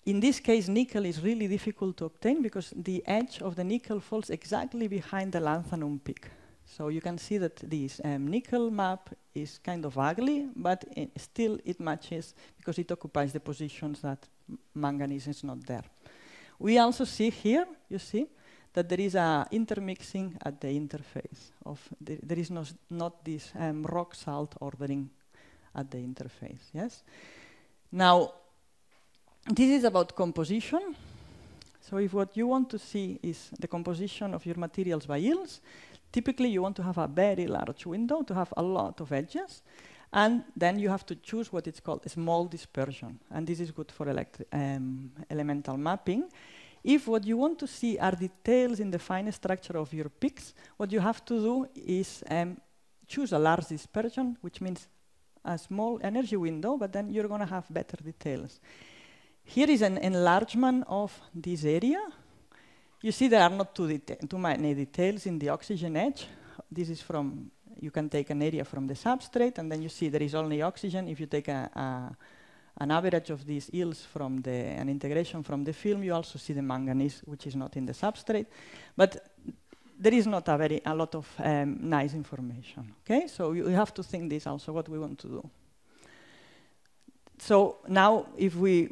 In this case, nickel is really difficult to obtain because the edge of the nickel falls exactly behind the lanthanum peak. So you can see that this nickel map is kind of ugly, but still it matches because it occupies the positions that manganese is not there. We also see here, you see, that there is a intermixing at the interface. There is not this rock salt ordering at the interface. Yes. Now, this is about composition. So if what you want to see is the composition of your materials by yields, typically you want to have a very large window to have a lot of edges. And then you have to choose what is called a small dispersion. And this is good for elemental mapping. If what you want to see are details in the fine structure of your peaks, what you have to do is choose a large dispersion, which means a small energy window, but then you're going to have better details. Here is an enlargement of this area. You see there are not too many details in the oxygen edge. This is from, you can take an area from the substrate, and then you see there is only oxygen. If you take an average of these yields from an integration from the film, you also see the manganese, which is not in the substrate. But there is not a lot of nice information. Okay, so you have to think this also, what we want to do. So now, if we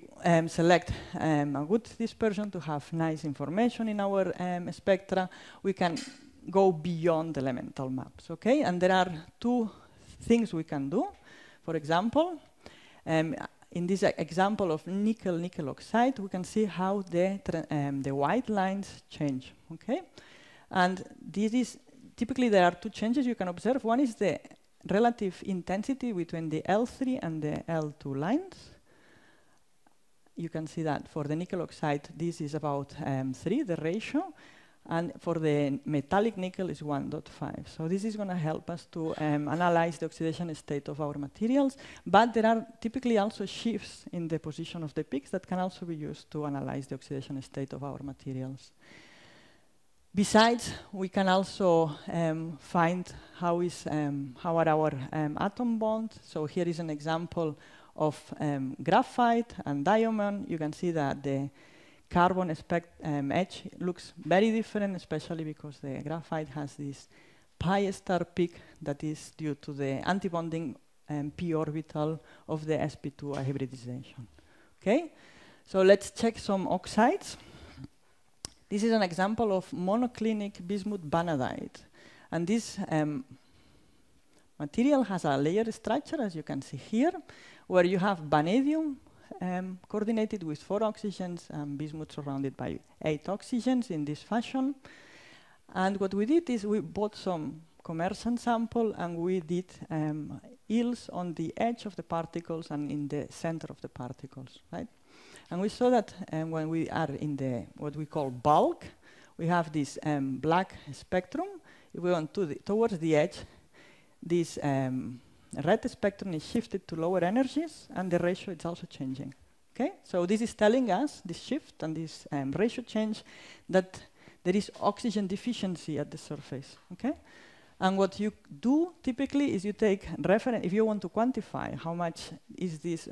select a good dispersion to have nice information in our spectra, we can go beyond elemental maps, okay? And there are two things we can do. For example, in this example of nickel oxide, we can see how the white lines change, okay? And this is, typically there are two changes you can observe. One is the relative intensity between the L3 and the L2 lines. You can see that for the nickel oxide, this is about 3, the ratio, and for the metallic nickel is 1.5. So this is going to help us to analyze the oxidation state of our materials, but there are typically also shifts in the position of the peaks that can also be used to analyze the oxidation state of our materials. Besides, we can also find how are our atom bonds. So here is an example of graphite and diamond. You can see that the carbon edge looks very different, especially because the graphite has this pi star peak that is due to the antibonding p orbital of the sp2 hybridization. Okay, so let's check some oxides. This is an example of monoclinic bismuth vanadide. And this material has a layer structure, as you can see here, where you have vanadium coordinated with 4 oxygens and bismuth surrounded by 8 oxygens in this fashion. And what we did is we bought some commercial sample and we did yields on the edge of the particles and in the center of the particles, right? And we saw that when we are in the what we call bulk, we have this black spectrum. If we want towards the edge, this red spectrum is shifted to lower energies, and the ratio is also changing. Okay, so this is telling us, this shift and this ratio change, that there is oxygen deficiency at the surface. Okay, and what you do typically is you take reference. If you want to quantify how much is this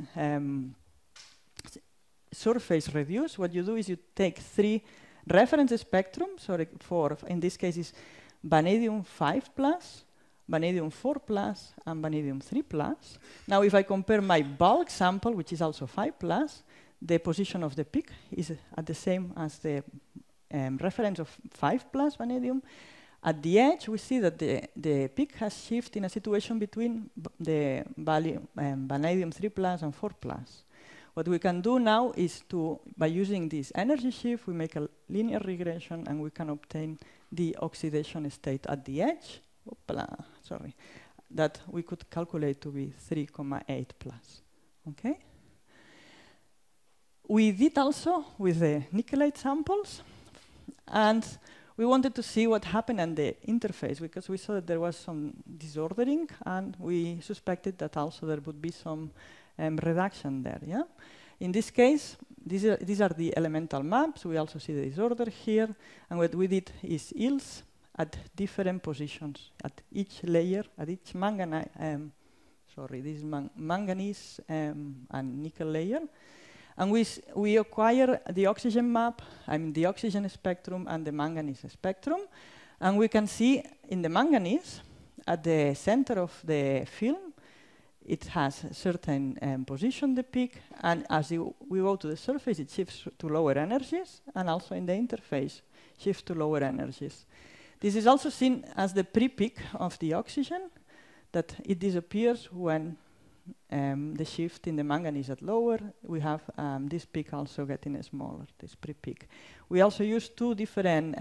surface reduced, what you do is you take 3 reference spectrums. So for in this case is vanadium 5+, vanadium 4+, and vanadium 3+. Now if I compare my bulk sample, which is also 5+, the position of the peak is at the same as the reference of 5+ vanadium. At the edge, we see that the peak has shifted in a situation between the value vanadium 3+ and 4+. What we can do now is by using this energy shift, we make a linear regression and we can obtain the oxidation state at the edge, that we could calculate to be 3,8+. Okay? We did also with the nickelite samples, and we wanted to see what happened in the interface because we saw that there was some disordering, and we suspected that also there would be some reduction there. Yeah. In this case, these are the elemental maps. We also see the disorder here, and what we did is yields at different positions at each layer, at each manganese. This manganese and nickel layer, and we acquire the oxygen map, the oxygen spectrum and the manganese spectrum, and we can see in the manganese at the center of the film. It has a certain position, the peak, and as we go to the surface, it shifts to lower energies, and also in the interface, shifts to lower energies. This is also seen as the pre-peak of the oxygen, that it disappears when the shift in the manganese at lower. We have this peak also getting smaller, this pre-peak. We also use 2 different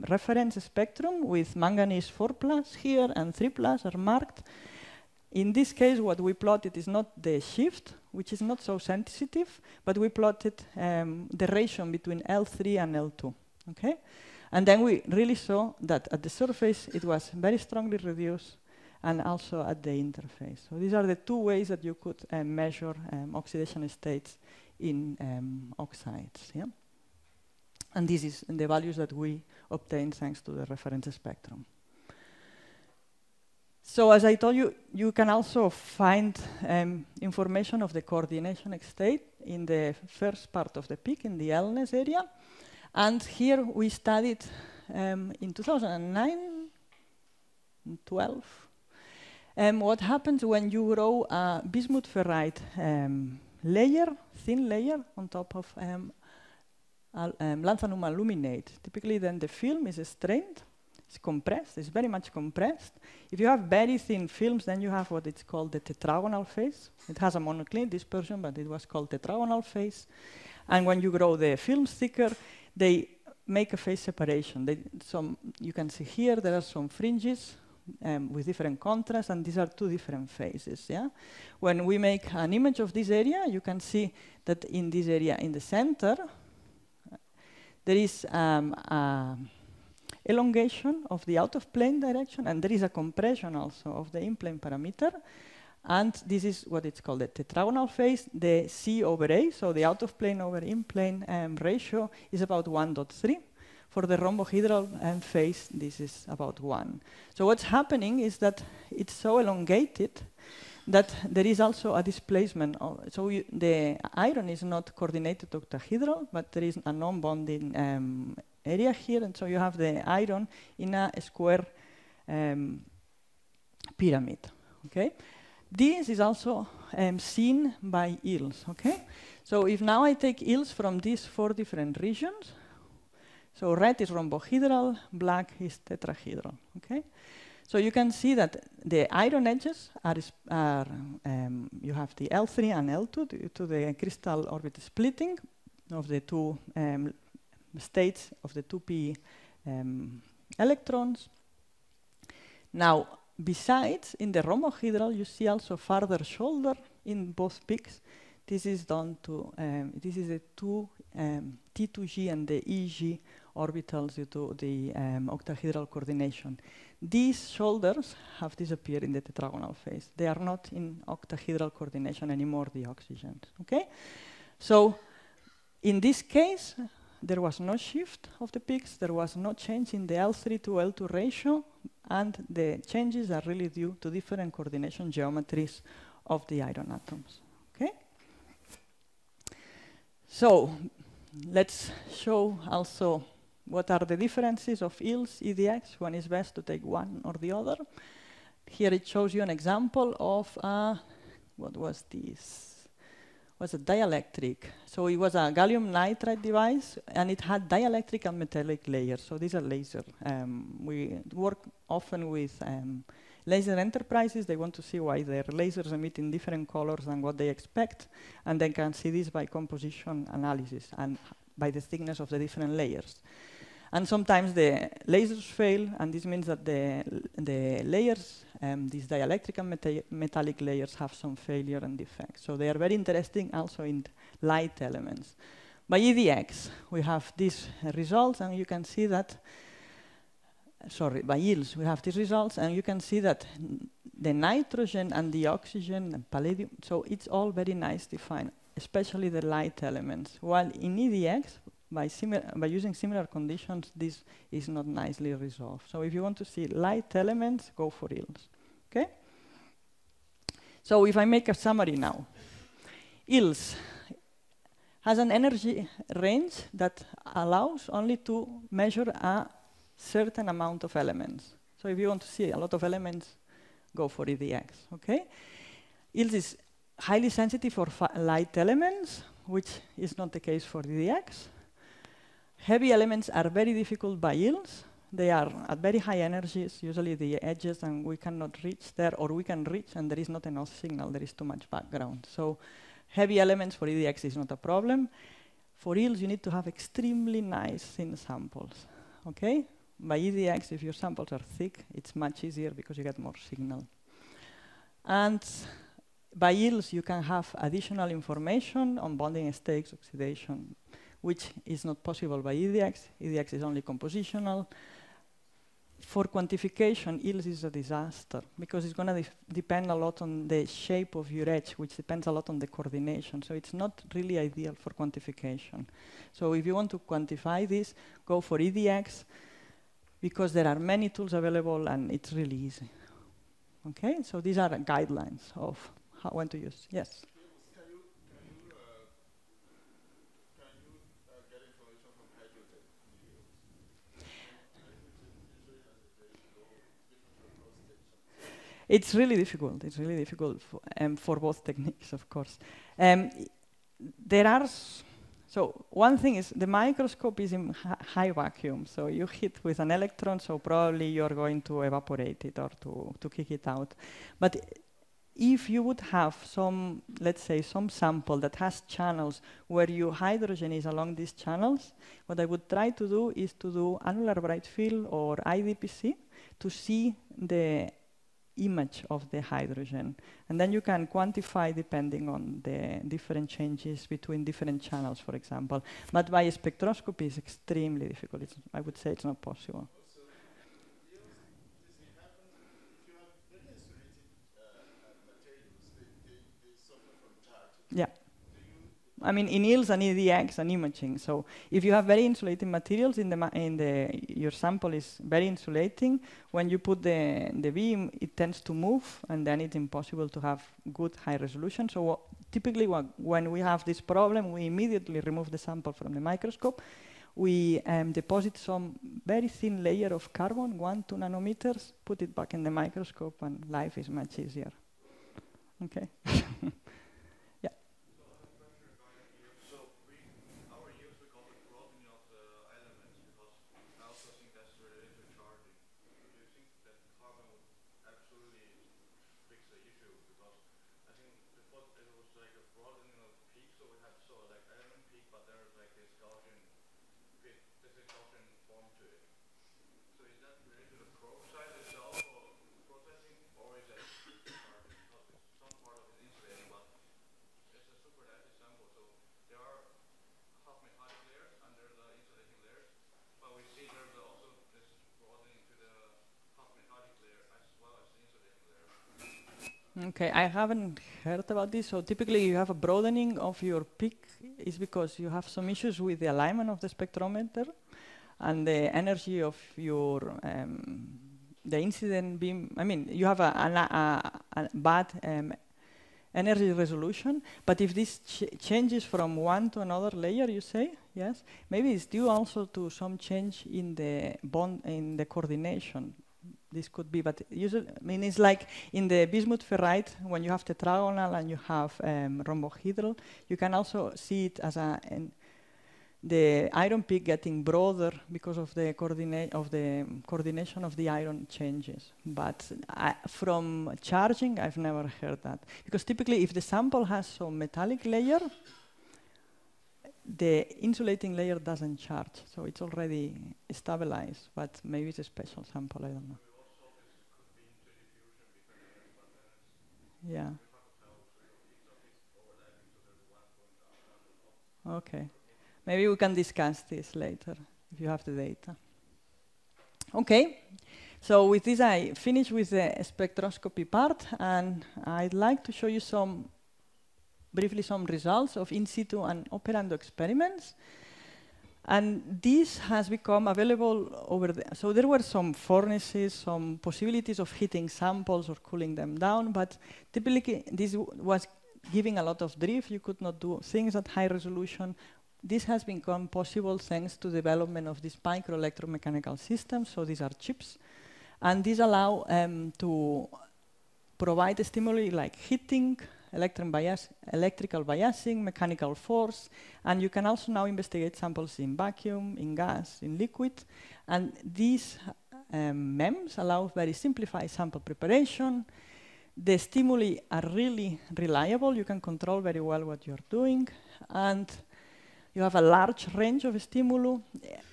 reference spectrum with manganese 4+ here and 3+ are marked. In this case, what we plotted is not the shift, which is not so sensitive, but we plotted the ratio between L3 and L2. Okay? And then we really saw that at the surface, it was very strongly reduced, and also at the interface. So these are the 2 ways that you could measure oxidation states in oxides. Yeah? And this is the values that we obtain thanks to the reference spectrum. So as I told you, you can also find information of the coordination state in the first part of the peak in the L-ness area. And here we studied in 2009, 12, what happens when you grow a bismuth ferrite layer, thin layer, on top of lanthanum aluminate. Typically then the film is strained, it's compressed, it's very much compressed. If you have very thin films, then you have what it's called the tetragonal phase. It has a monoclinic dispersion, but it was called tetragonal phase. And when you grow the films thicker, they make a phase separation. You can see here there are some fringes with different contrast, and these are two different phases. Yeah? When we make an image of this area, you can see that in this area in the center, there is elongation of the out-of-plane direction, and there is a compression also of the in-plane parameter. And this is what it's called the tetragonal phase, the C over A, so the out-of-plane over in-plane ratio is about 1.3. For the rhombohedral phase, this is about 1. So what's happening is that it's so elongated that there is also a displacement. So the iron is not coordinated octahedral, but there is a non-bonding area here, and so you have the iron in a square pyramid. Okay, this is also seen by yields. Okay, so if now I take yields from these 4 different regions, so red is rhombohedral, black is tetrahedral. Okay, so you can see that the iron edges are you have the L3 and L2 due to the crystal orbit splitting of the two states of the 2p electrons. Now, besides, in the rhombohedral, you see also further shoulder in both peaks. This is done to, this is the two T2G and the EG orbitals due to the octahedral coordination. These shoulders have disappeared in the tetragonal phase. They are not in octahedral coordination anymore, the oxygens. Okay? So, in this case, there was no shift of the peaks, there was no change in the L3 to L2 ratio, and the changes are really due to different coordination geometries of the iron atoms. Okay? So, let's show also what are the differences of yields, EDX, when it's best to take one or the other. Here it shows you an example of, what was this? Was a dielectric. So it was a gallium nitride device, and it had dielectric and metallic layers. So these are laser. We work often with laser enterprises. They want to see why their lasers emit in different colors than what they expect, and they can see this by composition analysis and by the thickness of the different layers. And sometimes the lasers fail, and this means that the layers, these dielectric and metallic layers, have some failure and defects. So they are very interesting also in light elements. By EDX, we have these results, and you can see that, sorry, by yields, we have these results, and you can see that the nitrogen and the oxygen and palladium, so it's all very nice defined, especially the light elements. While in EDX, by using similar conditions, this is not nicely resolved. So if you want to see light elements, go for yields. Okay? So if I make a summary now, yields has an energy range that allows only to measure a certain amount of elements. So if you want to see a lot of elements, go for EDX. Okay? Yields is highly sensitive for light elements, which is not the case for EDX. Heavy elements are very difficult by yields. They are at very high energies, usually the edges, and we cannot reach there, or we can reach and there is not enough signal, there is too much background. So heavy elements for EDX is not a problem. For yields, you need to have extremely nice thin samples. Okay? By EDX, if your samples are thick, it's much easier because you get more signal. And by yields, you can have additional information on bonding states, oxidation, which is not possible by EDX. EDX is only compositional. for quantification, yields is a disaster because it's going to depend a lot on the shape of your edge, which depends a lot on the coordination. So it's not really ideal for quantification. So if you want to quantify this, go for EDX because there are many tools available and it's really easy. Okay, so these are guidelines of how when to use. Yes. It's really difficult. It's really difficult for both techniques, of course. There are, so one thing is the microscope is in high vacuum. So you hit with an electron, so probably you're going to evaporate it or to kick it out. But if you would have some, let's say, some sample that has channels where your hydrogen is along these channels, what I would try to do is to do annular bright field or IDPC to see the image of the hydrogen. And then you can quantify depending on the different changes between different channels, for example. But by spectroscopy is extremely difficult. I would say it's not possible. So does it happen if you have very insulated materials, they suffer from charge? Yeah. I mean, in yields and EDX and imaging. So if you have very insulating materials your sample is very insulating, when you put the beam, it tends to move, and then it's impossible to have good high resolution. So typically, when we have this problem, we immediately remove the sample from the microscope. We deposit some very thin layer of carbon, 1-2 nanometers, put it back in the microscope, and life is much easier. Okay. Okay, I haven't heard about this. So typically you have a broadening of your peak is because you have some issues with the alignment of the spectrometer and the energy of your, the incident beam. I mean, you have a bad energy resolution, but if this changes from one to another layer, you say, yes, maybe it's due also to some change in the bond, in the coordination. This could be, but usually, I mean, it's like in the bismuth ferrite, when you have tetragonal and you have rhombohedral, you can also see it as the iron peak getting broader because of the coordination of the iron changes. But from charging, I've never heard that. Because typically, if the sample has some metallic layer, the insulating layer doesn't charge. So it's already stabilized, but maybe it's a special sample, I don't know. Yeah. Okay. Maybe we can discuss this later if you have the data. Okay. So with this, I finish with the spectroscopy part, and I'd like to show you briefly some results of in situ and operando experiments. And this has become available so there were some furnaces, some possibilities of heating samples or cooling them down, but typically this was giving a lot of drift. You could not do things at high resolution. This has become possible thanks to the development of these microelectromechanical systems. So these are chips. And these allow to provide a stimuli like heating, electrical biasing, mechanical force, and you can also now investigate samples in vacuum, in gas, in liquid, and these MEMS allow very simplified sample preparation. The stimuli are really reliable. You can control very well what you're doing, and you have a large range of stimuli,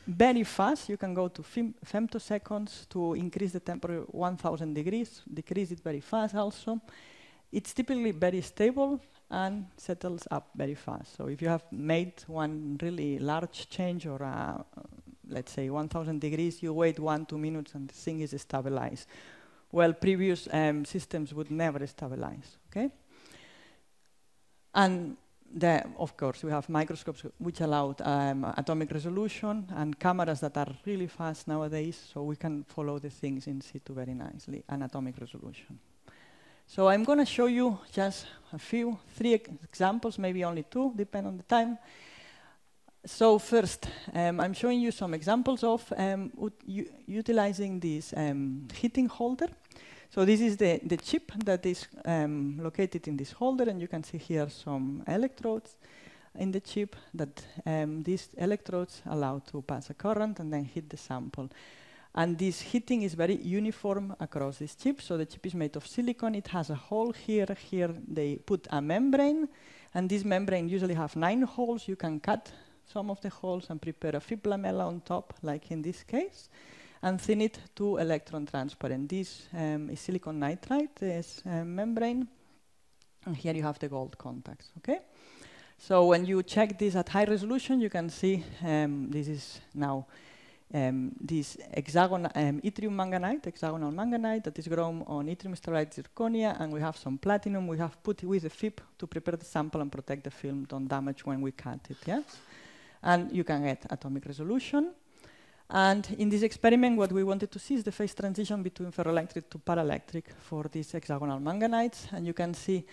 very fast. You can go to femtoseconds to increase the temperature 1,000 degrees, decrease it very fast also. It's typically very stable and settles up very fast. So if you have made one really large change or let's say 1,000 degrees, you wait 1-2 minutes and the thing is stabilized. Well, previous systems would never stabilize, okay? And of course, we have microscopes which allow atomic resolution and cameras that are really fast nowadays, so we can follow the things in situ very nicely, and atomic resolution. So I'm going to show you just three examples, maybe only two, depending on the time. So first, I'm showing you some examples of utilizing this heating holder. So this is the chip that is located in this holder, and you can see here some electrodes in the chip that these electrodes allow to pass a current and then hit the sample. And this heating is very uniform across this chip. So the chip is made of silicon. It has a hole here. Here they put a membrane, and this membrane usually have 9 holes. You can cut some of the holes and prepare a FIB lamella on top, like in this case, and thin it to electron transparent. This is silicon nitride, this membrane, and here you have the gold contacts, okay? So when you check this at high resolution, you can see this is now this hexagonal yttrium manganite, hexagonal manganite that is grown on yttrium sterilized zirconia, and we have some platinum we have put with the FIB to prepare the sample and protect the film, don't damage when we cut it, yes? And you can get atomic resolution. And in this experiment, what we wanted to see is the phase transition between ferroelectric to paraelectric for these hexagonal manganites. And you can see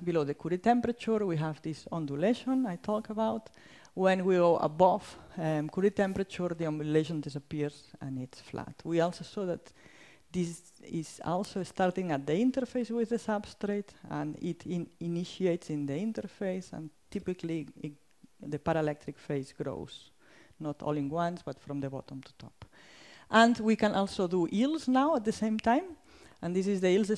below the Curie temperature, we have this ondulation I talk about. When we go above Curie temperature, the ondulation disappears and it's flat. We also saw that this is also starting at the interface with the substrate, and it initiates in the interface, and typically the paraelectric phase grows. Not all in once, but from the bottom to top. And we can also do yields now at the same time. And this is the yields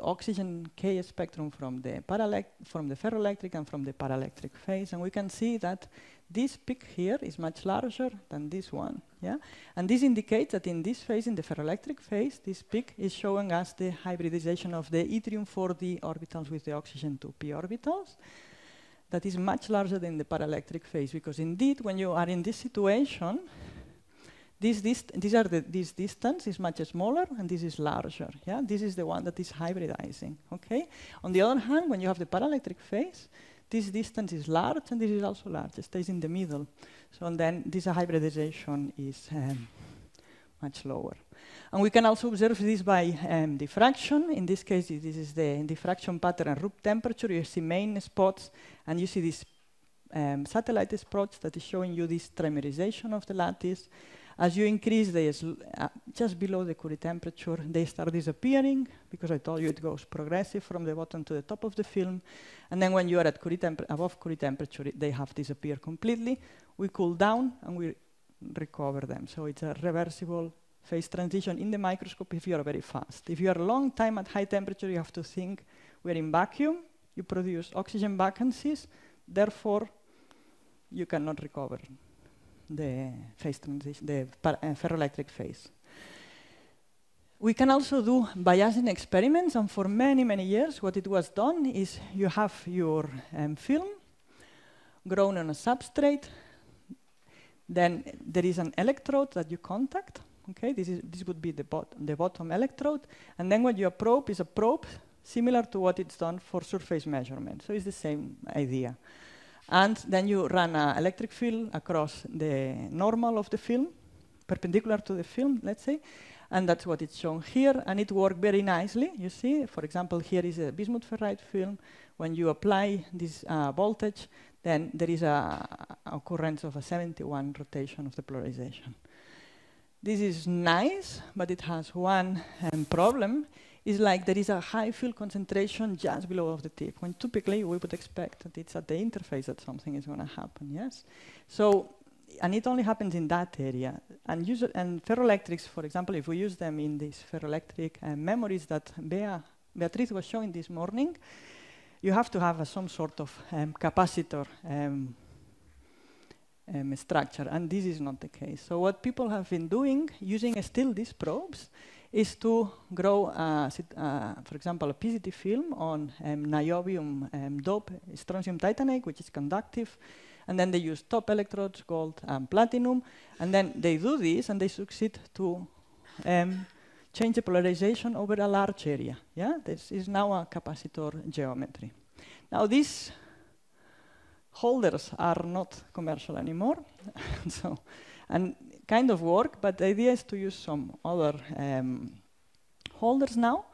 oxygen K spectrum from the ferroelectric and from the paraelectric phase. And we can see that this peak here is much larger than this one. Yeah? And this indicates that in this phase, in the ferroelectric phase, this peak is showing us the hybridization of the yttrium 4d orbitals with the oxygen 2p orbitals. That is much larger than the paraelectric phase, because indeed, when you are in this situation, this distance is much smaller, and this is larger. Yeah? This is the one that is hybridizing. Okay? On the other hand, when you have the paraelectric phase, this distance is large, and this is also large. It stays in the middle. So and then this hybridization is much lower. And we can also observe this by diffraction. In this case, this is the diffraction pattern at room temperature. You see main spots, and you see this satellite spots that is showing you this trimerization of the lattice. As you increase just below the Curie temperature, they start disappearing, because I told you it goes progressive from the bottom to the top of the film. And then when you are at above Curie temperature, they have disappeared completely. We cool down, and we recover them. So it's a reversible phase transition in the microscope if you are very fast. If you are a long time at high temperature, you have to think we're in vacuum, you produce oxygen vacancies, therefore you cannot recover the phase transition, the ferroelectric phase. We can also do biasing experiments, and for many, many years what it was done is you have your film grown on a substrate, then there is an electrode that you contact. Okay, this would be the bottom electrode, and then what you probe is a probe similar to what it's done for surface measurement. So it's the same idea. And then you run an electric field across the normal of the film, perpendicular to the film, let's say, and that's what it's shown here, and it worked very nicely. You see, for example, here is a bismuth ferrite film. When you apply this voltage, then there is a occurrence of a 71 rotation of the polarization. This is nice, but it has one problem. It's like there is a high field concentration just below of the tip, when typically we would expect that it's at the interface that something is going to happen, yes? So, and it only happens in that area. And ferroelectrics, for example, if we use them in these ferroelectric memories that Beatriz was showing this morning, you have to have some sort of capacitor structure, and this is not the case. So what people have been doing, using still these probes, is to grow, for example, a PZT film on niobium dope strontium titanate, which is conductive, And then they use top electrodes, gold and platinum. And then they do this, and they succeed to change the polarization over a large area. Yeah, this is now a capacitor geometry. Now these holders are not commercial anymore, so, and kind of work, but the idea is to use some other holders now,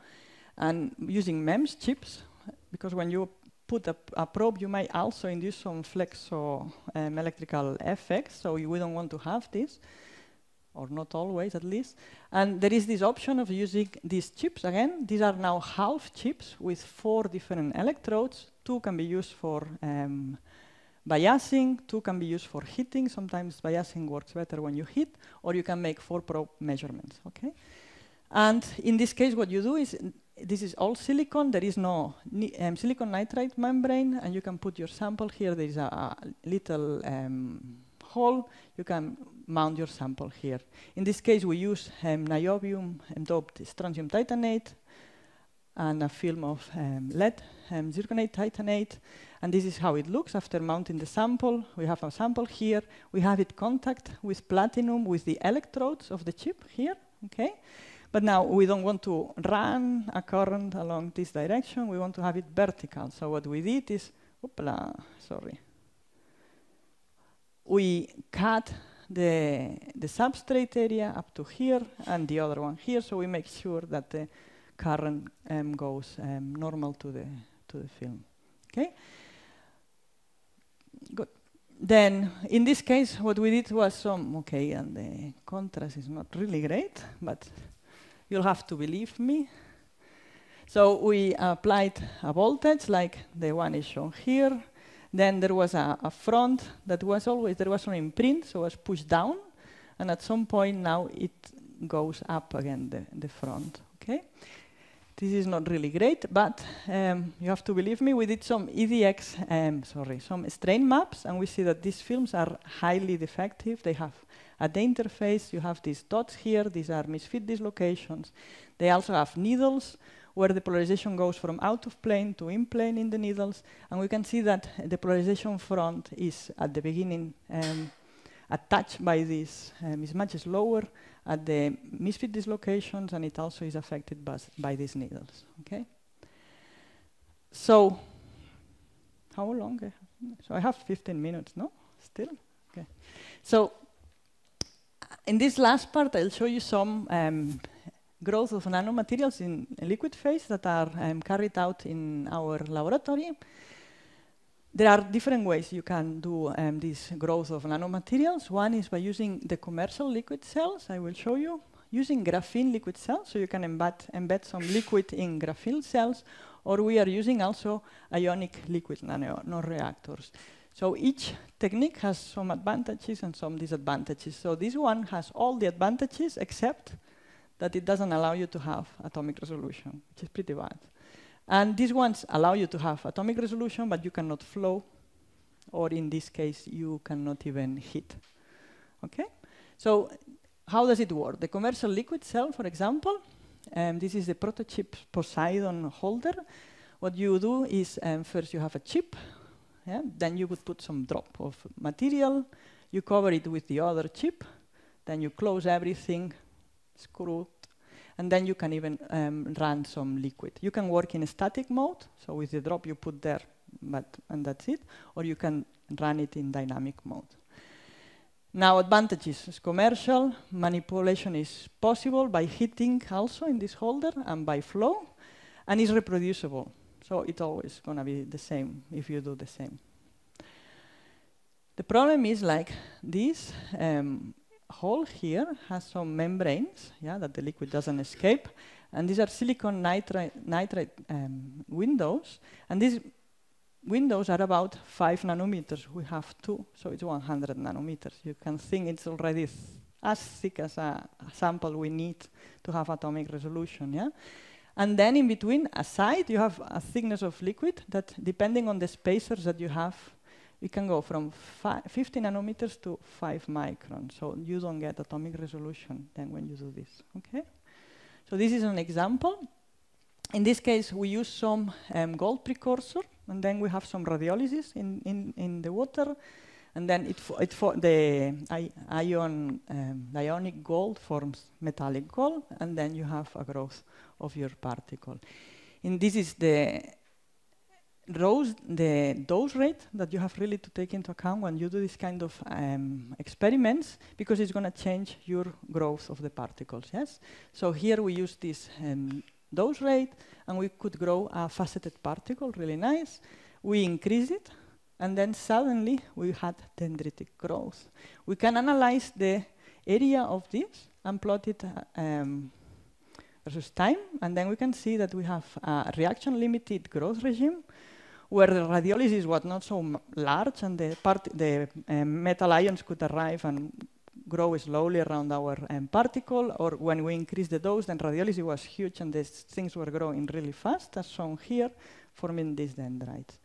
and using MEMS chips, because when you put a probe, you might also induce some flexo electrical effects, so we don't want to have this, or not always at least. And there is this option of using these chips again. These are now half chips with 4 different electrodes. 2 can be used for biasing, 2 can be used for heating. Sometimes biasing works better when you heat, or you can make 4 probe measurements, okay? And in this case, what you do is, this is all silicon. There is no silicon nitride membrane, and you can put your sample here. There is a little hole. You can mount your sample here. In this case, we use niobium-doped strontium titanate and a film of lead zirconate titanate. And this is how it looks after mounting the sample. We have a sample here. We have it contact with platinum with the electrodes of the chip here, okay? But now we don't want to run a current along this direction. We want to have it vertical. So what we did is, we cut the substrate area up to here and the other one here. So we make sure that the current goes normal to the film. Okay. Good. Then in this case, what we did was and the contrast is not really great, but you'll have to believe me. So we applied a voltage like the one is shown here. Then there was a front that was there was an imprint, so it was pushed down. And at some point now it goes up again, the front, okay? This is not really great, but you have to believe me, we did some some strain maps, and we see that these films are highly defective. They have, at the interface, you have these dots here. These are misfit dislocations. They also have needles, where the polarization goes from out of plane to in plane in the needles. And we can see that the polarization front is, at the beginning, attached by this, is much lower at the misfit dislocations, and it also is affected by these needles, okay? So, how long? So I have 15 minutes, no? Still? Okay. So, in this last part, I'll show you some growth of nanomaterials in liquid phase that are carried out in our laboratory. There are different ways you can do this growth of nanomaterials. One is by using the commercial liquid cells. I will show you. Using graphene liquid cells, so you can embed some liquid in graphene cells, or we are using also ionic liquid nanoreactors. So each technique has some advantages and some disadvantages. So this one has all the advantages except that it doesn't allow you to have atomic resolution, which is pretty bad. And these ones allow you to have atomic resolution, but you cannot flow, or in this case, you cannot even heat. Okay? So how does it work? The commercial liquid cell, for example, this is the prototype Poseidon holder. What you do is first you have a chip, yeah? Then you would put some drop of material, you cover it with the other chip, then you close everything, screw it, and then you can even run some liquid. You can work in a static mode, so with the drop you put there, and that's it, or you can run it in dynamic mode. Now, advantages is commercial, manipulation is possible by heating also in this holder and by flow, and it's reproducible. So it's always gonna be the same if you do the same. The problem is like this hole here has some membranes, yeah, that the liquid doesn't escape, and these are silicon nitride windows, and these windows are about 5 nanometers. We have 2, so it's 100 nanometers. You can think it's already as thick as a sample we need to have atomic resolution, yeah? And then in between, aside, you have a thickness of liquid that, depending on the spacers that you have, it can go from 50 nanometers to 5 microns. So you don't get atomic resolution then when you do this, okay? So this is an example. In this case, we use some gold precursor, and then we have some radiolysis in the water. And then the ionic gold forms metallic gold, and then you have a growth of your particle. And this is the dose rate that you have really to take into account when you do this kind of experiments, because it's going to change your growth of the particles, yes? So here we use this dose rate, and we could grow a faceted particle, really nice. We increase it, and then suddenly we had dendritic growth. We can analyze the area of this and plot it versus time, and then we can see that we have a reaction-limited growth regime where the radiolysis was not so large, and the metal ions could arrive and grow slowly around our particle, or when we increase the dose, then radiolysis was huge and these things were growing really fast, as shown here, forming these dendrites.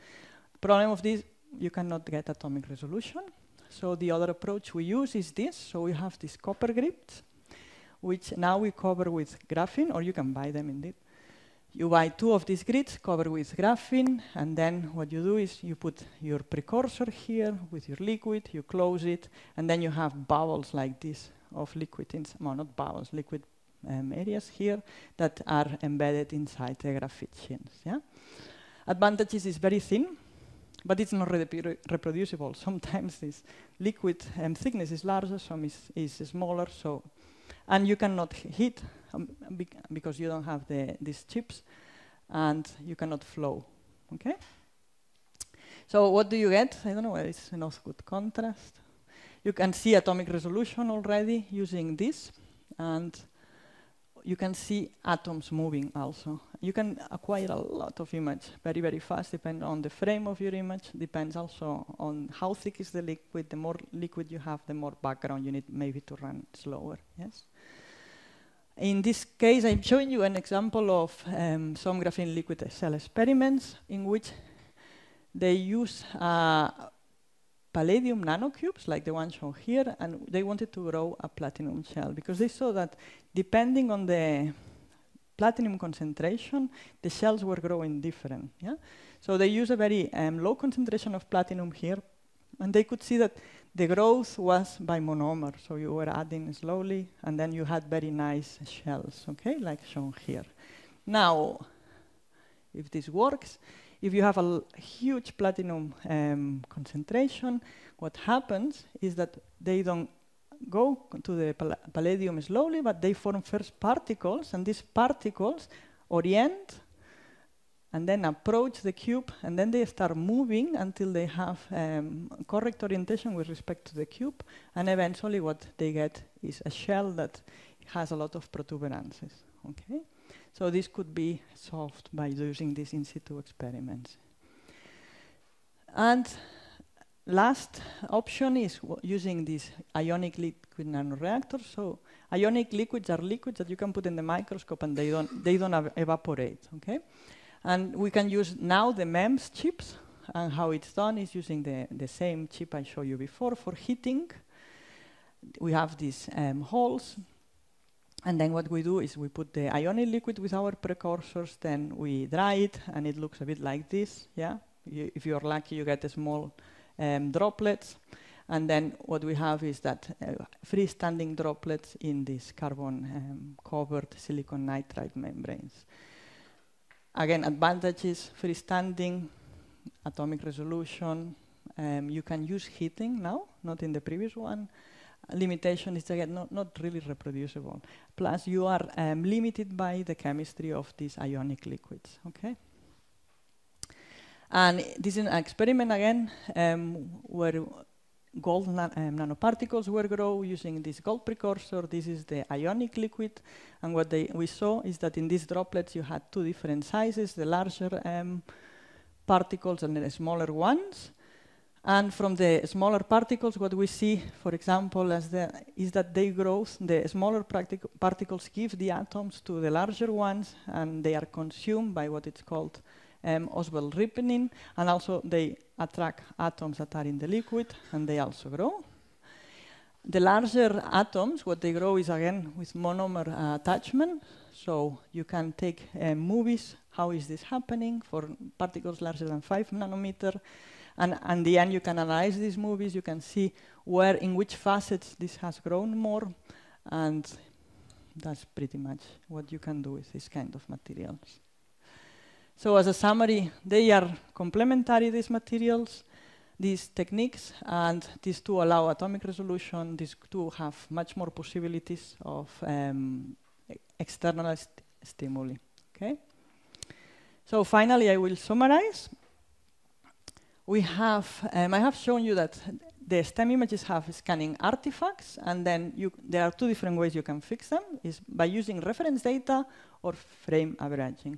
Problem of this, you cannot get atomic resolution. So the other approach we use is this. So we have these copper grids, which now we cover with graphene, or you can buy them indeed. You buy 2 of these grids, cover with graphene, and then what you do is you put your precursor here with your liquid, you close it, and then you have bubbles like this of liquid, well, not bubbles, liquid areas here that are embedded inside the graphite shins. Yeah? Advantages is very thin, but it's not reproducible. Sometimes this liquid thickness is larger, some is smaller, so, and you cannot heat because you don't have these chips, and you cannot flow. Okay. So what do you get? I don't know whether it's enough good contrast. You can see atomic resolution already using this, and you can see atoms moving also. You can acquire a lot of image very, very fast, depending on the frame of your image, depends also on how thick is the liquid. The more liquid you have, the more background you need maybe to run slower, yes? In this case, I'm showing you an example of some graphene liquid cell experiments in which they use palladium nanocubes, like the one shown here, and they wanted to grow a platinum shell because they saw that depending on the platinum concentration, the shells were growing different. Yeah? So they used a very low concentration of platinum here, and they could see that the growth was by monomer. So you were adding slowly, and then you had very nice shells, okay, like shown here. Now, if this works, if you have a huge platinum concentration, what happens is that they don't go to the palladium slowly, but they form first particles, and these particles orient and then approach the cube, and then they start moving until they have correct orientation with respect to the cube, and eventually what they get is a shell that has a lot of protuberances. Okay? So this could be solved by using these in situ experiments. And last option is using these ionic liquid nanoreactors. So ionic liquids are liquids that you can put in the microscope and they don't evaporate. Okay? And we can use now the MEMS chips, and how it's done is using the same chip I showed you before for heating. We have these holes, and then what we do is we put the ionic liquid with our precursors, then we dry it, and it looks a bit like this. Yeah, if you're lucky, you get the small droplets, and then what we have is that freestanding droplets in these carbon-covered silicon nitride membranes. Again, advantages: freestanding, atomic resolution. You can use heating now, not in the previous one. Limitation is again not really reproducible. Plus, you are limited by the chemistry of these ionic liquids. Okay. And this is an experiment again where gold nanoparticles were grown using this gold precursor. This is the ionic liquid, and what we saw is that in these droplets you had 2 different sizes: the larger particles and the smaller ones. And from the smaller particles, what we see, for example, is that they grow. The smaller particles give the atoms to the larger ones, and they are consumed by what it's called Oswald ripening, and also they attract atoms that are in the liquid, and they also grow. The larger atoms, what they grow is again with monomer attachment. So you can take movies, how is this happening for particles larger than 5 nanometer, And in the end, you can analyze these movies. You can see where, in which facets this has grown more. And that's pretty much what you can do with this kind of materials. So as a summary, they are complementary, these materials, these techniques, and these two allow atomic resolution. These two have much more possibilities of external stimuli. Okay. So finally, I will summarize. We have, I have shown you that the STEM images have scanning artifacts, and then there are two different ways you can fix them, is by using reference data or frame averaging.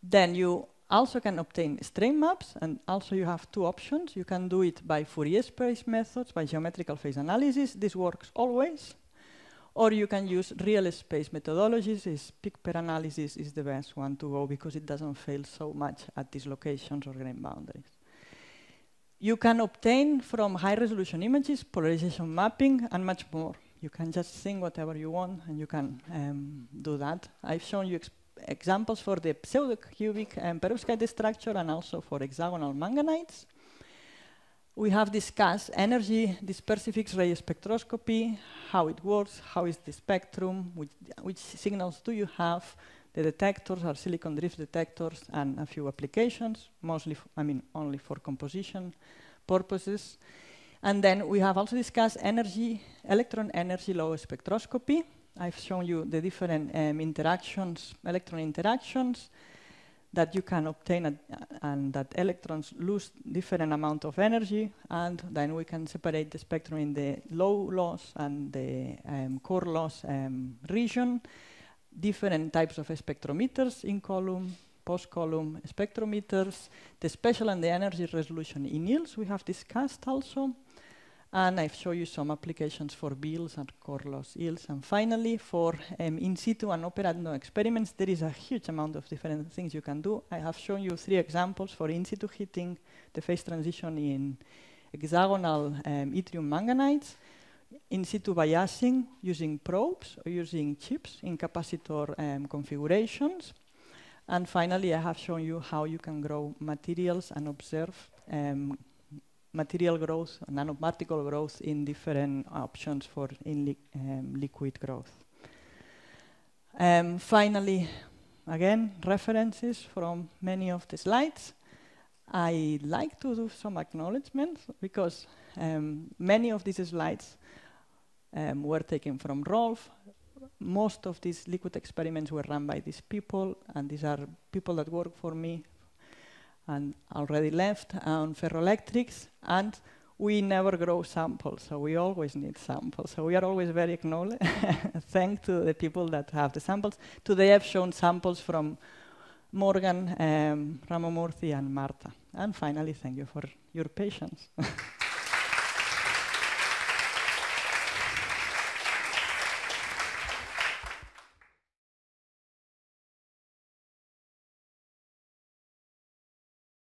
Then you also can obtain strain maps, and also you have two options. You can do it by Fourier space methods, by geometrical phase analysis. This works always. Or you can use real space methodologies. Peak pair analysis is the best one to go because it doesn't fail so much at these locations or grain boundaries. You can obtain from high-resolution images polarization mapping and much more. You can just think whatever you want, and you can do that. I've shown you examples for the pseudo-cubic perovskite structure and also for hexagonal manganites. We have discussed energy dispersive X-ray spectroscopy, how it works, how is the spectrum, which signals do you have. The detectors are silicon drift detectors and a few applications, mostly, only for composition purposes. And then we have also discussed electron energy low spectroscopy. I've shown you the different interactions, electron interactions that you can obtain and that electrons lose different amount of energy, and then we can separate the spectrum in the low loss and the core loss region. Different types of spectrometers in column, post-column spectrometers, the spatial and the energy resolution in yields we have discussed also. And I've shown you some applications for BILs and core loss yields. And finally, for in situ and operando experiments, there is a huge amount of different things you can do. I have shown you 3 examples for in situ heating, the phase transition in hexagonal yttrium manganites, in situ biasing using probes or using chips in capacitor configurations. And finally, I have shown you how you can grow materials and observe material growth, nanoparticle growth in different options for liquid growth. Finally, again, references from many of the slides. I like to do some acknowledgements because many of these slides were taken from Rolf. Most of these liquid experiments were run by these people, and these are people that work for me and already left on ferroelectrics, and we never grow samples, so we always need samples. So we are always very acknowledged. Thanks to the people that have the samples. Today I've shown samples from Morgan, Ramamurthy, and Marta. And finally, thank you for your patience.